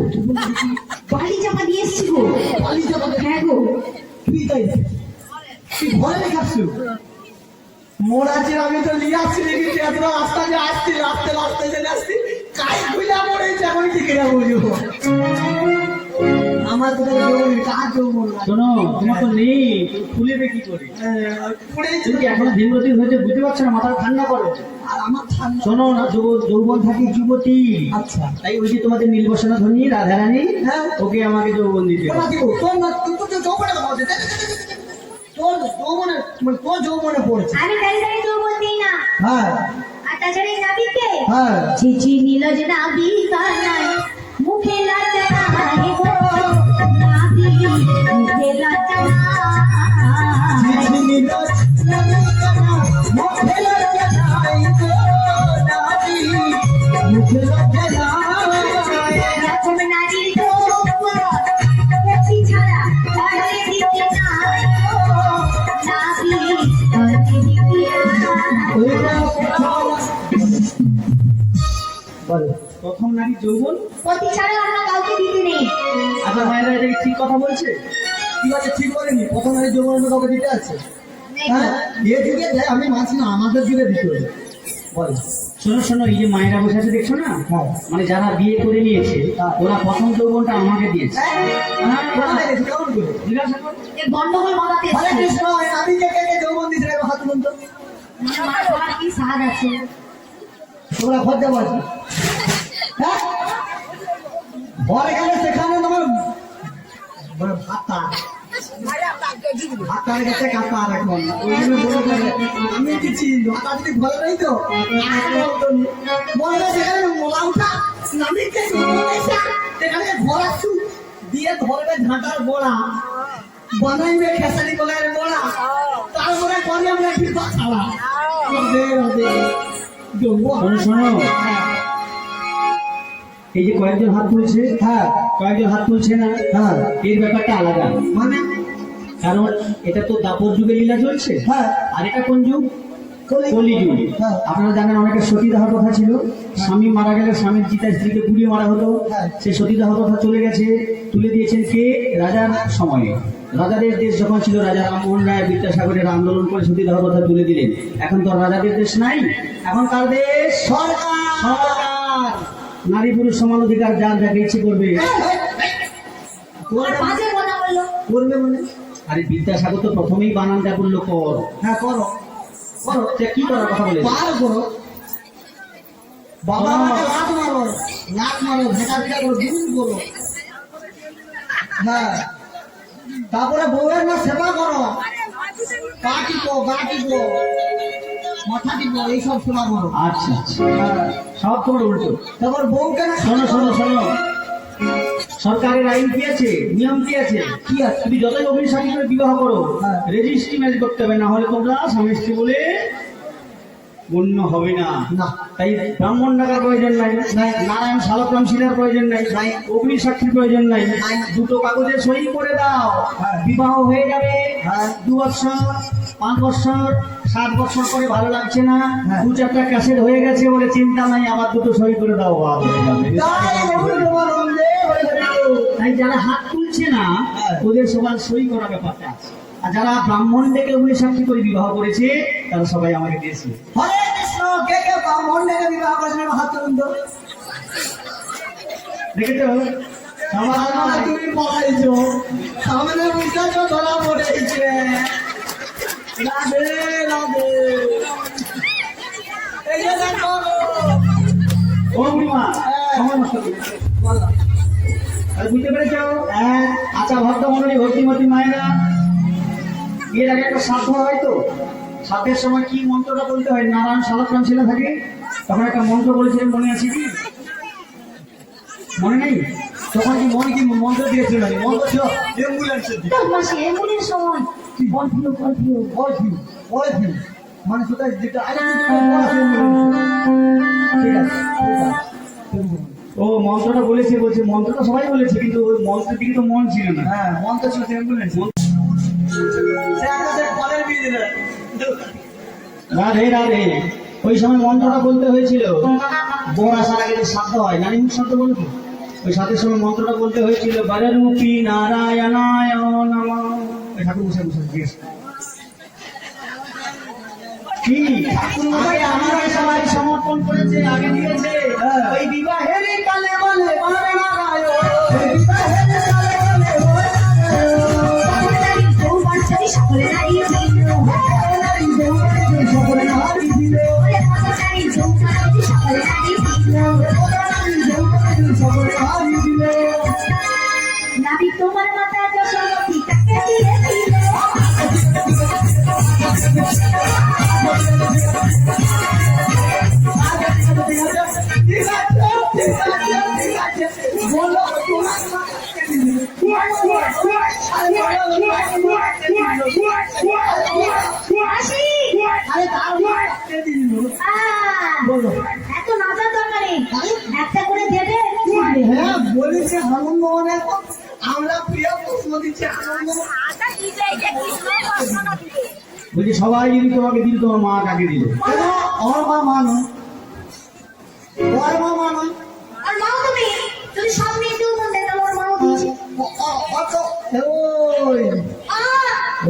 বাড়ি চাপা দিয়ে এসছি গো। বালি যাবা। হ্যাঁ গো, তুই তাই তুই ঘরে রেখাচ্ছ মোর আছে, আমি তো নিয়ে আসছি দেখি এত রাস্তা যে আসছি, রাস্তায় চলে আসছি, কাই খুলে পড়েছে, এখন কি করে বুঝবো? আমার তো যৌবন, কার যৌবন? শোনো, তোমার তো নেই, তুমি খুলেবে কি করে? পড়েছে তুমি কি এখনো ধীমরতি হয়েছে বুঝতে পারছো না? মাথা ঠান্ডা করো। আর আমার ঠান্ডা। শোনো না, যৌবন থাকে যুবতী। আচ্ছা তাই ওই যে তোমাদের নীলবসনা ধনী রাধারানী, হ্যাঁ। ওকে আমাকে যৌবন দিতে হবে। তোর যৌবনে তোর যৌবনে পড়েছে। আমি তাড়াতাড়ি যৌবন দিই না। হ্যাঁ আর তাছাড়া এই নাবিকে হ্যাঁ ছিছি নীল যে নাবি কানায় মুখে লাচানায় গো, নাবি মুখে লাচানায়। রকম নারীর যৌবন নারী যৌবন। পতি ছাড়া অন্য কাউকে দিতে নেই। আচ্ছা মায়েরা এটা কি ঠিক কথা বলছে? ঠিক আছে, ঠিক করেনি। প্রথম নারী যৌবন কাউকে দিতে আছে? হ্যাঁ, এ যুগে দেয়, আমি মানছি না, আমাদের যুগে দিতে হবে। বল। শোনো শোনো, এই যে মায়েরা বসে আছে দেখছো না, হ্যাঁ। মানে যারা বিয়ে করে নিয়েছে ওরা প্রথম যৌবনটা আমাকে দিয়েছে। কোথা থেকে এসেছে? কেমন করে? জিজ্ঞাসা করো। এই গন্ডগোল বাঁধাতে হরে এসেছে। কৃষ্ণ, আমি কে যৌবন দিয়েছি রে, হাত তুলুন তো। মার খাওয়ার কি স্বাদ আছে? তোমরা খরচা পাচ্ছ, হ্যাঁ? ঘরে গেলে সেখানে তোমার ভাতা ভাতার কাছে কাতার এখন। ওই জন্য বলে থাকে, আমি দিচ্ছি ভাতা যদি ঘরে নেই তো মনে সেখানে মোলা উঠা নামিকে সেখানে ঘোরাচ্ছু দিয়ে ধরবে ঝাঁটার গোড়া, বানাইবে খেসারি কলার গোড়া, তারপরে করে আমরা একটি বাচ্চালা শোনো শোনো, এই যে কয়েকজন হাত তুলছে, হ্যাঁ কয়েকজন হাত তুলছে না, হ্যাঁ এর ব্যাপারটা আলাদা। মানে কারণ এটা তো দাপর যুগে লীলা চলছে, হ্যাঁ আর এটা কোন যুগ? কলি যুগ। হ্যাঁ। আপনারা জানেন অনেকের সতীদাহ কথা ছিল, স্বামী মারা গেলে স্বামীর চিতা স্ত্রীকে পুড়িয়ে মারা হতো। হ্যাঁ। সেই সতীদাহ কথা চলে গেছে, তুলে দিয়েছেন কে? রাজার সময়ে। রাজাদের দেশ যখন ছিল, রাজা রামমোহন রায় বিদ্যাসাগরের আন্দোলন করে সতীদাহ কথা তুলে দিলেন। এখন তো আর রাজাদের দেশ নাই, এখন কার দেশ? সরকার সরকার। নারী পুরুষ সমান অধিকার, যার যাকে ইচ্ছে করবে। আর বাজে কথা বললো। করবে মানে আরে বিদ্যাসাগর তো প্রথমেই বানানটা বললো কর। হ্যাঁ করো করো, সে কি করার কথা বলেছে? পার করো, বাবা আমাকে লাত মারো, লাত মারো, ভেটা ভেটা করো, দুদিন করো। হ্যাঁ, তারপরে বউয়ের না সেবা করো, পা টিপো, গা টিপো, মাথা টিপো, এইসব সেবা করো। আচ্ছা আচ্ছা, হ্যাঁ, সব তোমার উল্টো। তারপর বউকে না শোনো শোনো শোনো, সরকারের আইন কি আছে, নিয়ম কি আছে? কি আছে? তুমি যতই অভিশাপী করে বিবাহ করো, হ্যাঁ। রেজিস্ট্রি ম্যারেজ করতে হবে, না হলে তোমরা স্বামী স্ত্রী বলে গণ্য হবে না। না। তাই ব্রাহ্মণ ডাকার প্রয়োজন নাই, নারায়ণ শালগ্রাম শিলার প্রয়োজন নাই, অগ্নি সাক্ষীর প্রয়োজন নাই। দুটো কাগজে সই করে দাও, হ্যাঁ। বিবাহ হয়ে যাবে। হ্যাঁ। 2 বছর, 5 বছর, 7 বছর পরে ভালো লাগছে না, হ্যাঁ। 2-4টা ক্যাসেট হয়ে গেছে বলে চিন্তা নাই, আবার দুটো সই করে দাও, বাবা হয়ে যাবে। তাই যারা হাত তুলছে না, হ্যাঁ। ওদের সবার সই করা ব্যাপারটা আছে। আর যারা ব্রাহ্মণ ডেকে অগ্নি সাক্ষী করে বিবাহ করেছে, তারা সবাই আমাকে দিয়েছে। হরে কৃষ্ণ, কে কে ব্রাহ্মণ ডেকে বিবাহ করেছেন হাত তুলুন তো। দেখেছো? আমার তুমি পড়াইছো, সামনে বিশ্বাস ধরা পড়েছে। রাধে রাধে, এই যে দেখো ও বুড়িমা, সময় নষ্ট করবে না। বলো। আর বুঝতে পেরেছো? হ্যাঁ। আচ্ছা ভক্তমণ্ডলী, ভক্তিমতী মায়েরা, এর আগে একটা শ্রাদ্ধ হয় তো, শ্রাদ্ধের সময় কি মন্ত্রটা বলতে হয়? নারায়ণ শালগ্রাম শিলা থাকে, তখন একটা মন্ত্র বলেছিলেন, মনে আছে কি? মনে নেই? তখন কি মনে কি মন্ত্র দিয়েছিল? মন্ত্র ছিল অ্যাম্বুলেন্সের দিকে। তোর মাসে এমনের সময় বলফিও বলফিও পরে মানে কোথায় যেটা আগে ঠিক আছে, ঠিক আছে। ও মন্ত্রটা বলেছে, বলছে মন্ত্রটা সবাই বলেছে, কিন্তু ওই মন্ত্রের দিকে তো মন ছিল না। হ্যাঁ, মন্ত্র ছিল অ্যাম্বুলেন্স। সে আমাদের ফলের বিয়ে দিল। রাধে রাধে। ওই সময় মন্ত্রটা বলতে হয়েছিল, বোর আসার আগে যে শ্রাদ্ধ হয়, নারী মুখ শব্দ বলতো, ওই শ্রাদ্ধের সময় মন্ত্রটা বলতে হয়েছিল, বাররূপী নারায়ণায় নমঃ। ওই ঠাকুর বসে বসে জিজ্ঞেস কি আগে আমরা সবাই সমর্পণ করেছে, আগে দিয়েছে। ওই বিবাহের কালে বলে বারে নারায়ণ, ওই বিবাহের কালে বলে বারে নারায়ণ। সকলে দাঁড়িয়ে ছিল, সকলে হারি দিল, সকলে দাঁড়িয়ে ছিল, সকলে হারি দিল। নাবি তোমার মাথা যশোমতী তাকে দিয়েছিল। ঠিক আছে, বলো তোমার আসি। বলো। এত নাচার দরকারে একটা করে দেবে। হ্যাঁ, বলেছে আনন্দ মানে আমরা প্রিয় প্রশ্ন দিচ্ছি আনন্দ। বলছি সবাই যদি তোমাকে দিল, তোমার মা কাকে দিল? আমার মা মানো, ওর মা মানো, আর মা ওই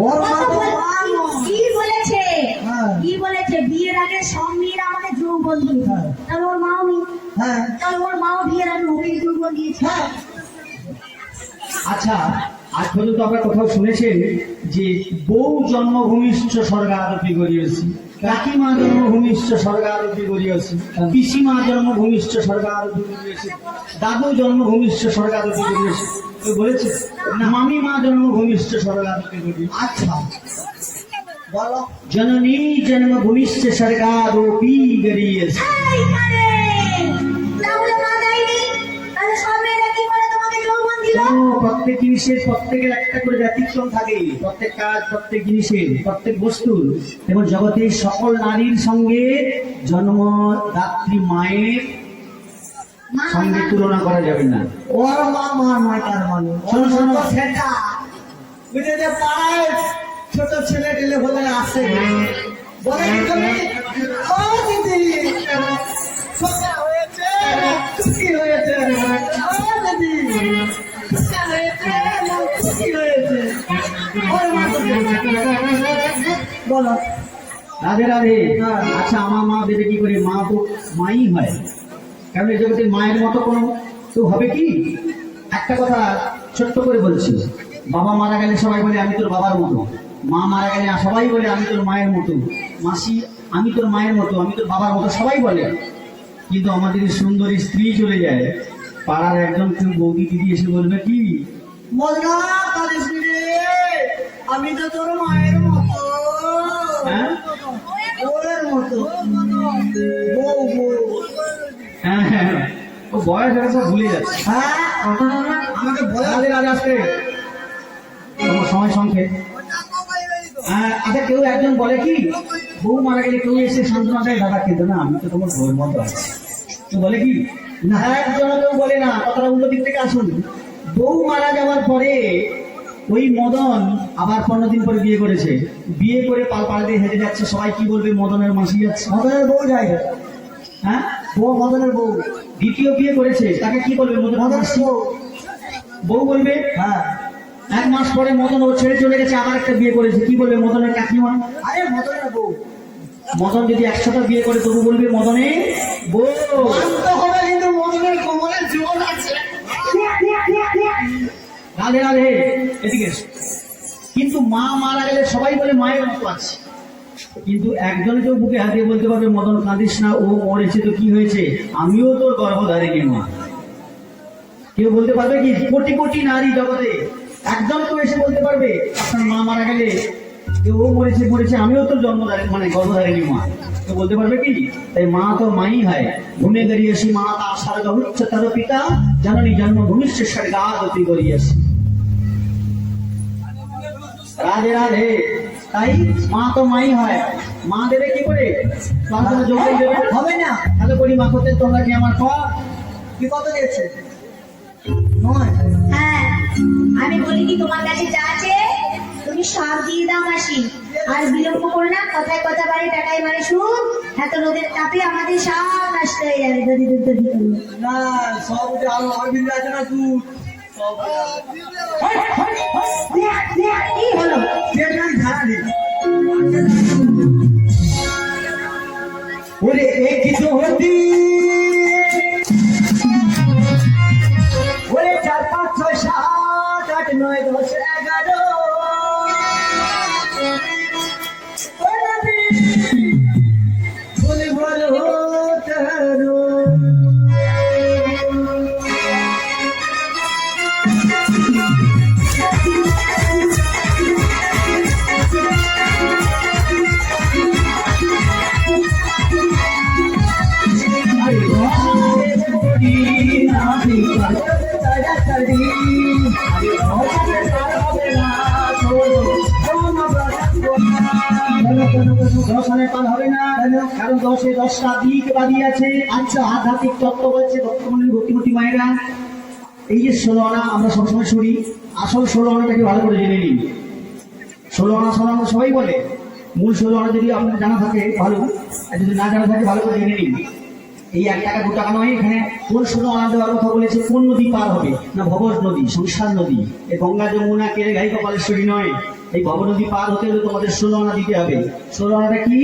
ওর মা তো মানো। কি বলেছে হ্যাঁ। কি বলেছে বিয়ের আগে সব মেয়েরা আমাকে যৌবন দিয়ে হ্যাঁ। তাহলে ওর মাও নেই হ্যাঁ তাহলে ওর মাও বিয়ের আগে ওকে যৌবন দিয়েছে হ্যাঁ আচ্ছা, আজ পর্যন্ত আমরা কোথাও শুনেছেন যে বউ জন্মভূমিষ্ঠ স্বর্গারোপী করিয়েছি, কাকিমা জন্মভূমিষ্ঠ স্বর্গারোপী করিয়েছি, পিসিমা জন্মভূমিষ্ঠ স্বর্গারোপী করিয়েছি, দাদু জন্মভূমিষ্ঠ স্বর্গারোপী করিয়েছি, কেউ বলেছে? না, মামিমা জন্মভূমিষ্ঠ স্বর্গারোপী করিয়েছি। আচ্ছা বলো জননী জন্মভূমিষ্ঠ স্বর্গারোপী করিয়েছি। এই মানে তাহলে মা দেয়নি তাহলে সব মেয়েরা কি করে তোমাকে যৌবন দিল প্রত্যেক জিনিসের প্রত্যেকের একটা করে ব্যতিক্রম থাকে, প্রত্যেক কাজ, প্রত্যেক জিনিসের, প্রত্যেক বস্তুর। এবং জগতের সকল নারীর সঙ্গে জন্মদাত্রী মায়ের মা সঙ্গে তুলনা করা যাবে না। ওর মা মা নয় তার মানে শোনো, শোনো। ওর সেটা বুঝে যে পাড়ায় ছোট ছেলে টেলে বলে আসে বলে কি তুমি ও দিদি সোজা হয়েছে খুশি হয়েছে ও দিদি সোজা হয়েছে খুশি হয়েছে ওর মা তো বলো রাধে রাধে। আচ্ছা, আমার মা দেবে কি করে? মা তো মাই হয়, কারণ এই জগতে মায়ের মতো কোনো তো হবে কি? একটা কথা ছোট্ট করে বলছি, বাবা মারা গেলে সবাই বলে আমি তোর বাবার মতো, মা মারা গেলে সবাই বলে আমি তোর মায়ের মতো, মাসি আমি তোর মায়ের মতো, আমি তোর বাবার মতো, সবাই বলে। কিন্তু আমাদের এই সুন্দরী স্ত্রী চলে যায়, পাড়ার একজন কেউ বৌদি দিদি এসে বলবে কি, মজা কালিস রে আমি তো তোর মায়ের মতো হ্যাঁ ওর মতো বউ বউ হ্যাঁ হ্যাঁ হ্যাঁ, ও বয়স হয়ে সব ভুলে যাচ্ছে। হ্যাঁ আমাকে বলে রাধে রাধে। আসতে তোমার সময় সংক্ষেপ। আচ্ছা, কেউ একজন বলে কি, বউ মারা গেলে কেউ এসে সান্ত্বনা দেয়, দাদা কিন্তু না আমি তো তোমার বউয়ের মতো আছি, তো বলে কি না, একজন কেউ বলে না, কথাটা উল্টো দিক থেকে আসুন। বউ মারা যাওয়ার পরে ওই মদন আবার 15 দিন পরে বিয়ে করেছে, বিয়ে করে পাল পাল দিয়ে হেঁটে যাচ্ছে, সবাই কি বলবে? মদনের মাসি যাচ্ছে। মদনের বউ যায় হ্যাঁ, বউ মদনের বউ দ্বিতীয় বিয়ে করেছে, তাকে কি বলবে? মদনের মদনের মাসি। বউ বউ বলবে। হ্যাঁ 1 মাস পরে মদন ও ছেড়ে চলে গেছে, আবার একটা বিয়ে করেছে, কি বলবে? মদনের কাকিমা। আরে মদনের বউ মদন যদি 100টা বিয়ে করে তবু বলবে মদনে বউ। মানতে হবে কিন্তু মদনের কোমরে জীবন আছে রাধে রাধে, এদিকে এসো। কিন্তু মা মারা গেলে সবাই বলে মায়ের মতো আছে, কিন্তু একজন কেউ বুকে হাত দিয়ে বলতে পারবে মদন কাঁদিস না, ও মরেছে তো কি হয়েছে, আমিও তোর গর্ভধারিণী মা। কেউ বলতে পারবে কি? কোটি কোটি নারী জগতে একজন কেউ এসে বলতে পারবে আপনার মা মারা গেলে ও মরেছে মরেছে, আমিও তোর জন্মধারী মানে গর্ভধারিণী মা, তো বলতে পারবে কি? তাই মা তো মাই হয়। ভূমে দাঁড়িয়েছি মা তা স্বর্গ উচ্চ তার পিতা, জননী জন্মভূমিষ্ঠ স্বর্গাদপি করিয়েছি। রাধে রাধে। তাই মা তো মাই হয়, মা দেবে কি করে? তোমার যোগান দেবে হবে না তাহলে বলি মা করতে তোমরা কি আমার পর কি কত দিয়েছে নয় হ্যাঁ আমি বলি কি তোমার কাছে যা আছে তুমি সব দিয়ে দাও মাসি আর বিলম্ব করো না কথায় কথা বাড়ি টাকায় মানে শুন এত রোদের তাপে আমাদের সব নষ্ট হয়ে যাবে যদি দুধ দধি করবো না সব যে আলো অরবিন্দ আছে না দুধ সব কি হলো পেট নাই ঝাড়া নেই ওরে এক কিছু হতি ওরে 4 5 6 7 8 9 10 11 বলে বলো তারো দশানের পাল হবে না, কারণ 10-এ 10টা দিক বাদি আছে। আচ্ছা, আধ্যাত্মিক তত্ত্ব বলছে ভক্তমন্ডলী ভক্তিমতী মায়েরা, এই যে 16 আনা আমরা সবসময় শুনি, আসল 16 আনাটাকে ভালো করে জেনে নিন। 16 আনা সবাই বলে, মূল 16 আনা যদি আপনার জানা থাকে ভালো, আর যদি না জানা থাকে ভালো করে জেনে নিন। এই 1 টাকা 2 টাকা নয়, এখানে কোন 16 আনা দেওয়ার কথা বলেছে? কোন নদী পার হবে? না ভবজ নদী, সংসার নদী। এই গঙ্গা যমুনা কেরে ঘাই কপালেশ্বরী নয়। এই ভব নদী পার হতে হলে তোমাদের 16 আনা দিতে হবে। 16 আনাটা কি?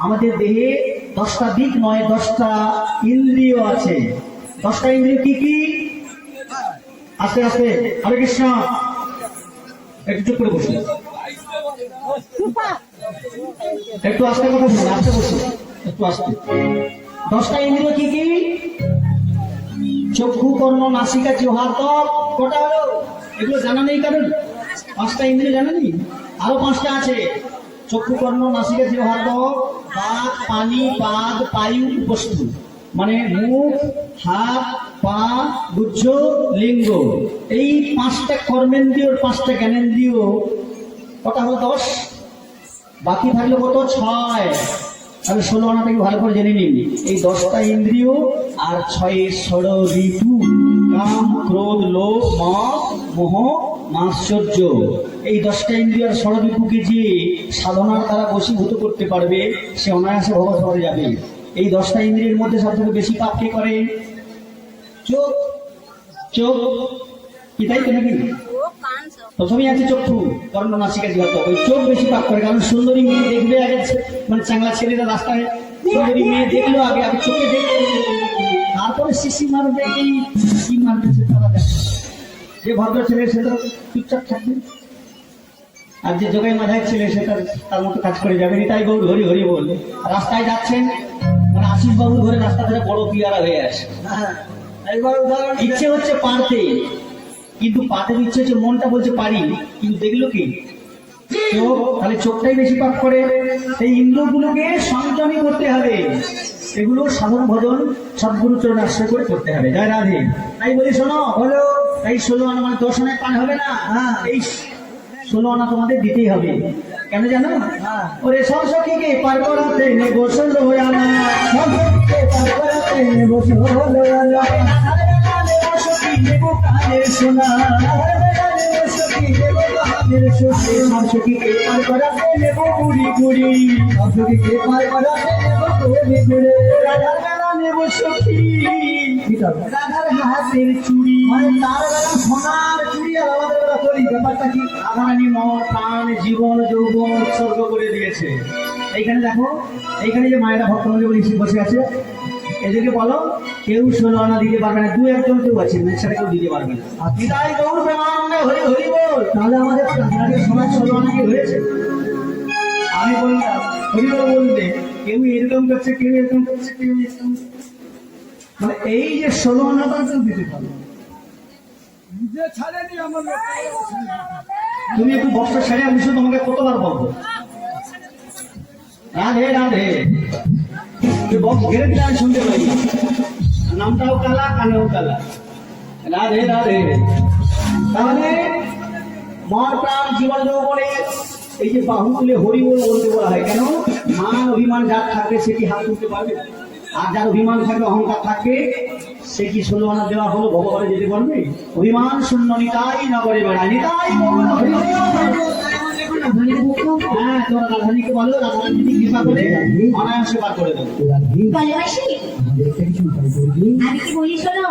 আমাদের দেহে 10টা দিক নয়, 10টা ইন্দ্রিয় আছে। 10টা ইন্দ্রিয় কি কি? আস্তে আস্তে, হরে কৃষ্ণ, একটু চুপ করে বসুন, একটু আস্তে কথা বলুন, আস্তে বসুন, একটু আস্তে। 10টা ইন্দ্রিয় কি কি? চক্ষু, কর্ণ, নাসিকা, জিহ্বা, ত্বক। কটা হলো? এগুলো জানা নেই কারণ? 5টা ইন্দ্রিয় জানা নেই? আরো 5টা আছে। চক্ষু, কর্ণ, নাসিকা, জিহ্বা, ত্বক, বাক, পানি, পাদ, পায়ু, বস্তু। মানে মুখ, হাত, পা, গুজ্জ, লিঙ্গ। এই 5টা কর্মেন্দ্রিয়র 5টা জ্ঞানেন্দ্রিয় কটা হলো? 10। বাকি থাকলো কত? 6। তাহলে 16 আনাটাকে ভালো করে জেনে নিন। এই 10টা ইন্দ্রিয় আর 6 ষড়ঋপু, কাম, ক্রোধ, লোভ, মোহ, মাৎসর্য। এই 10টা ইন্দ্রিয় আর ষড়ঋপুকে যে সাধনার দ্বারা বশীভূত করতে পারবে, সে অনায়াসে ভগবৎ যাবে। এই 10টা ইন্দ্রিয়ের মধ্যে সবথেকে বেশি পাপ কে করে? চোখ। চোখ কি, তাই তো নাকি? প্রথমেই আছে চক্ষু, কর্ণ, নাসিকা, জিহ্বা, ত্বক। ওই চোখ বেশি পাপ করে, কারণ সুন্দরী মেয়ে দেখবে আগে, মানে চাংলা ছেলেরা রাস্তায় সুন্দরী মেয়ে দেখলো আগে, আগে চোখে দেখবে, তারপরে শিশি মারবে। এই কি মারতেছে তারা দেখে। যে ভদ্র ছেলে সে তো চুপচাপ থাকবে, আর যে যোগাই মাঝায় ছেলে সে তার মতো কাজ করে যাবে। তাই গৌর হরি হরি বললে রাস্তায় যাচ্ছেন, মানে আশিস বাবুর ঘরে রাস্তা ধরে বড় পিয়ারা হয়ে আসে। ইচ্ছে হচ্ছে পারতে, কিন্তু পাতে ইচ্ছে হচ্ছে, মনটা বলছে পারি, কিন্তু দেখলো কি? চোখ। তাহলে চোখটাই বেশি পাপ করে। এই ইন্দ্রগুলোকে সংযমী করতে হবে। এগুলো সাধন ভজন সদ্গুরু চরণ আশ্রয় করে করতে হবে। জয় রাধে। তাই বলি শোনো, হলো তাই 16 আনা মানে 10 আনায় পান হবে না। এই 16 আনা তোমাদের দিতেই হবে। কেন জানো? ওরে সব সখীকে পার করাতে নেব 16 আনা, সব সখীকে পার করাতে নেব 16 আনা। সোনা সব সখীকে পার করাতে নেব কুড়ি কুড়ি, সব সখীকে পার করাতে নেব কুড়ি কুড়ি। রাধার বেলা নেব সখী, রাধার হাতের চুড়ি, মানে তার বেলা সোনার চুড়ি, আর আমাদের বেলা করি। ব্যাপারটা কি? রাধারানী মন, প্রাণ, জীবন, যৌবন উৎসর্গ করে দিয়েছে। এইখানে দেখো, এইখানে যে মায়েরা ভক্তমন্ডলী বসে আছে, এদেরকে বলো কেউ 16 আনা দিতে পারবে না। 2-1 কেউ আছে, সেটা কেউ দিতে পারবে না। আপনি তাই গৌর প্রেমানন্দে হরি হরি বল। তাহলে আমাদের সমাজ 16 আনা কি হয়েছে? আমি বললাম হরি বল বলতে, কেউ এরকম করছে, কেউ এরকম করছে, কেউ এরকম, মানে এই যে 16 আনাটা কেউ দিতে পারবে না। তুমি একটু বস্ত্র ছেড়ে আমি শুধু তোমাকে কতবার বলবো রাধে রাধে। বক্স ঘিরে দিলে আমি শুনতে পাই, নামটাও কালা, কানেও কালা। রাধে রাধে। তাহলে মন, প্রাণ, জীবন, যৌবনে এই যে বাহু তুলে হরি বল বলতে বলা হয়। কেন? মান অভিমান যার থাকবে সে কি হাত তুলতে পারবে? আর যার অভিমান থাকবে, অহংকার থাকবে, সে কি 16 আনা দেওয়া হলো ভগবানে যেতে পারবে? অভিমান শূন্য নিতাই নগরে বেড়ায়, নিতাই গৌর হরি হরি। হ্যাঁ, তোমরা রাধারানীকে বলো, রাধারানী কৃপা করে অনায়াসে বার করে দেবো। ভালোবাসি আমি কি বলি শোনো,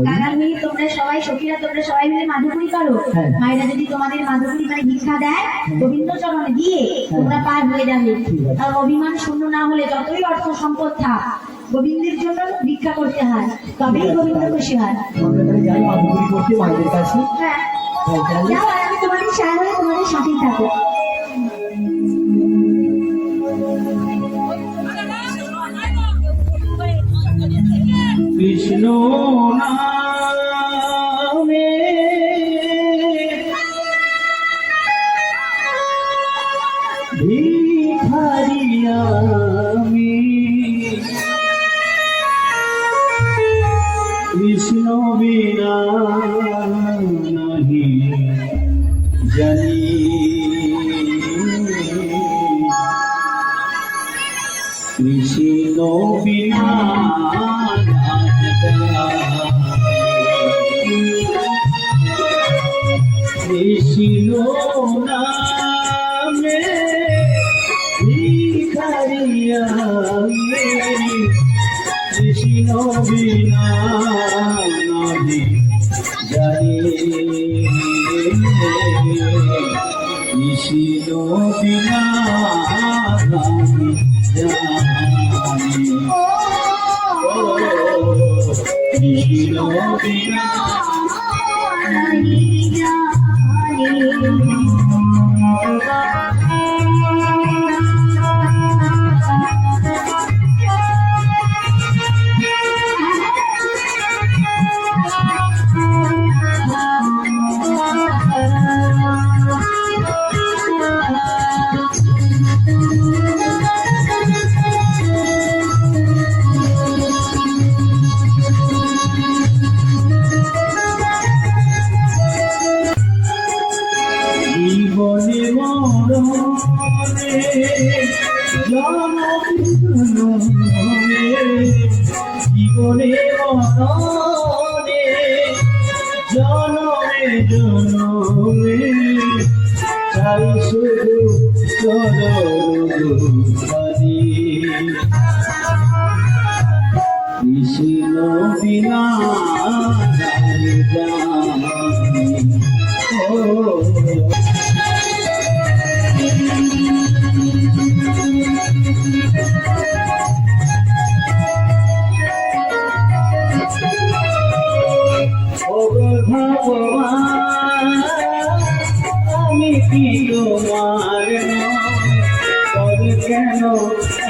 কাকার মিলে তোমরা সবাই সখীরা, তোমরা সবাই মিলে মাধুপুরি করো। মায়েরা যদি তোমাদের মাধুপুরি মানে ভিক্ষা দেয়, গোবিন্দ চরণে দিয়ে তোমরা পার হয়ে যাবে। আর অভিমান শূন্য না হলে যতই অর্থ সম্পদ থাক, গোবিন্দের জন্য ভিক্ষা করতে হয়, তবেই গোবিন্দ খুশি হয়। মাধুপুরি করতে মায়েদের কাছে। হ্যাঁ, যাও, আর আমি তোমাদের সারা হয়ে তোমাদের সাথেই থাকো। কৃষ্ণ নামে ভিখারি আমি, কৃষ্ণ বিনা নাহি জানি, কৃষ্ণ বিনা কৃষ্ণ নামে ভিখারি আমি, কৃষ্ণ জানি নিশিল বিনা আমি জানি নিশিল বিনা জীবনে মরণে জীবনে মরণে জনমে জনমে চাই শুধু চরণি কৃষ্ণ বিনা জানি ও ভগবান আমি কি তোমার নয় কেন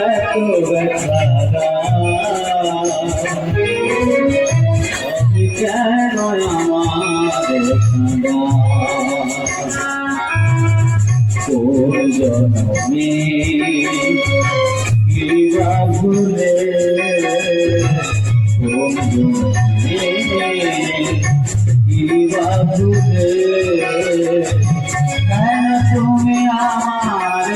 এত ব্যথা কেন আমার জনমে কিবা ভুলে কিবা ভুলে কেন তুমি আমার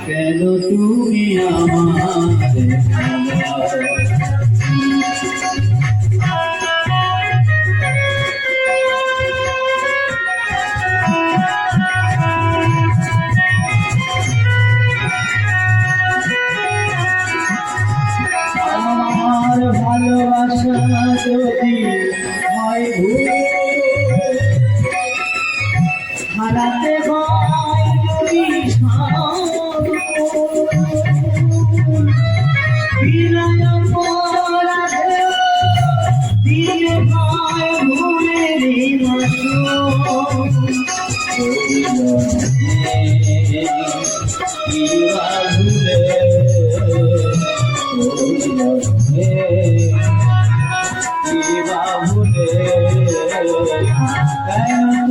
কেন তুমি আমার ভালোবাসা যদি হয় ভুল হারাতে হয় যদি বিনয় পরাধে দিলে হয় ভুলের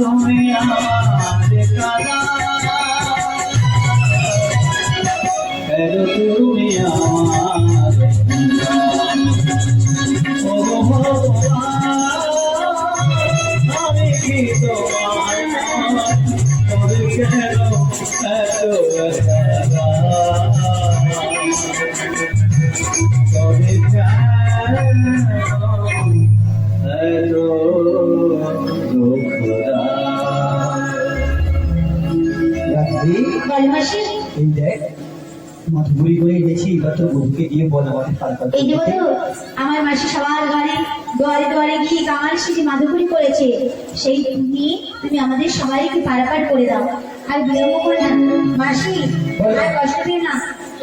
তুমি আমার কাদা কেন তুমি আমার ও আমি কি তোমার তবে কেন এত তবে কেন এত ভালোবাসি এই দেখ মাথা ঘুরি ঘুরে গেছি এবার তো বউকে দিয়ে বলে বলে এই যে বধূ আমার মাসি সবার ঘরে দুয়ারে দুয়ারে গিয়ে কামাল সেজে মাধুকরি করেছে সেই তুমি আমাদের সবাইকে পারাপার করে দাও আর বিলম্ব করে না মাসি আর কষ্ট পেয়ে না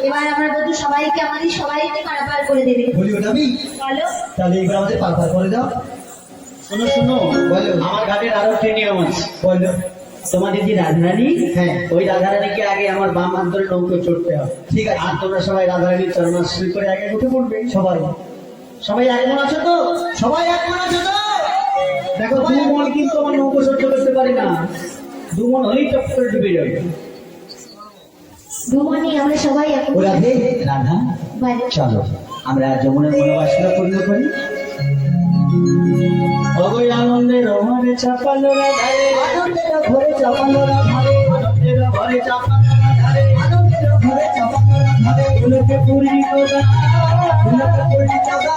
এবার আমার বধূ সবাইকে আমাদের সবাইকে পারাপার করে দেবে বলি ওটা আমি বলো তাহলে এবার আমাদের পার করে দাও শোনো শোনো বলো আমার ঘাটের আরো একটা নিয়ম আছে বলো তোমাদের যে রাধারানী হ্যাঁ। ওই রাধারানীকে আগে আমার বাম হাত ধরে নৌকো চড়তে হবে ঠিক আছে। আর তোমরা সবাই রাধারানীর চরণাশ্রী করে আগে উঠে পড়বে সবাই সবাই একমন আছো তো সবাই এক মনে আছে তো দেখো দু মন কিন্তু আমার নৌকো সহ্য করতে পারি না, দু মন হলেই টপ করে ডুবে যাবে। দুমনি আমরা সবাই এখন ও রাধে রাধা বাইরে চলো আমরা যমুনের মনোবাসনা পূর্ণ করি। অবৈ আনন্দের ঘরে চাপালো রাধারে, আনন্দের ঘরে চাপালো রাধারে, আনন্দের ঘরে চাপালো রাধারে, আনন্দের ঘরে চাপালো রাধারে, ফুলকে পুরি কোদা, ফুলকে পুরি চাঁদা,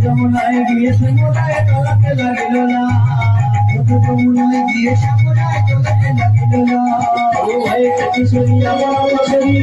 যমুনায় গিয়েছে মোটায় তলাকে লাগিল না, যমুনায় গিয়ে সামনায় চলে লাগিল না, ও ভাই কিশোরী আমার কিশোরী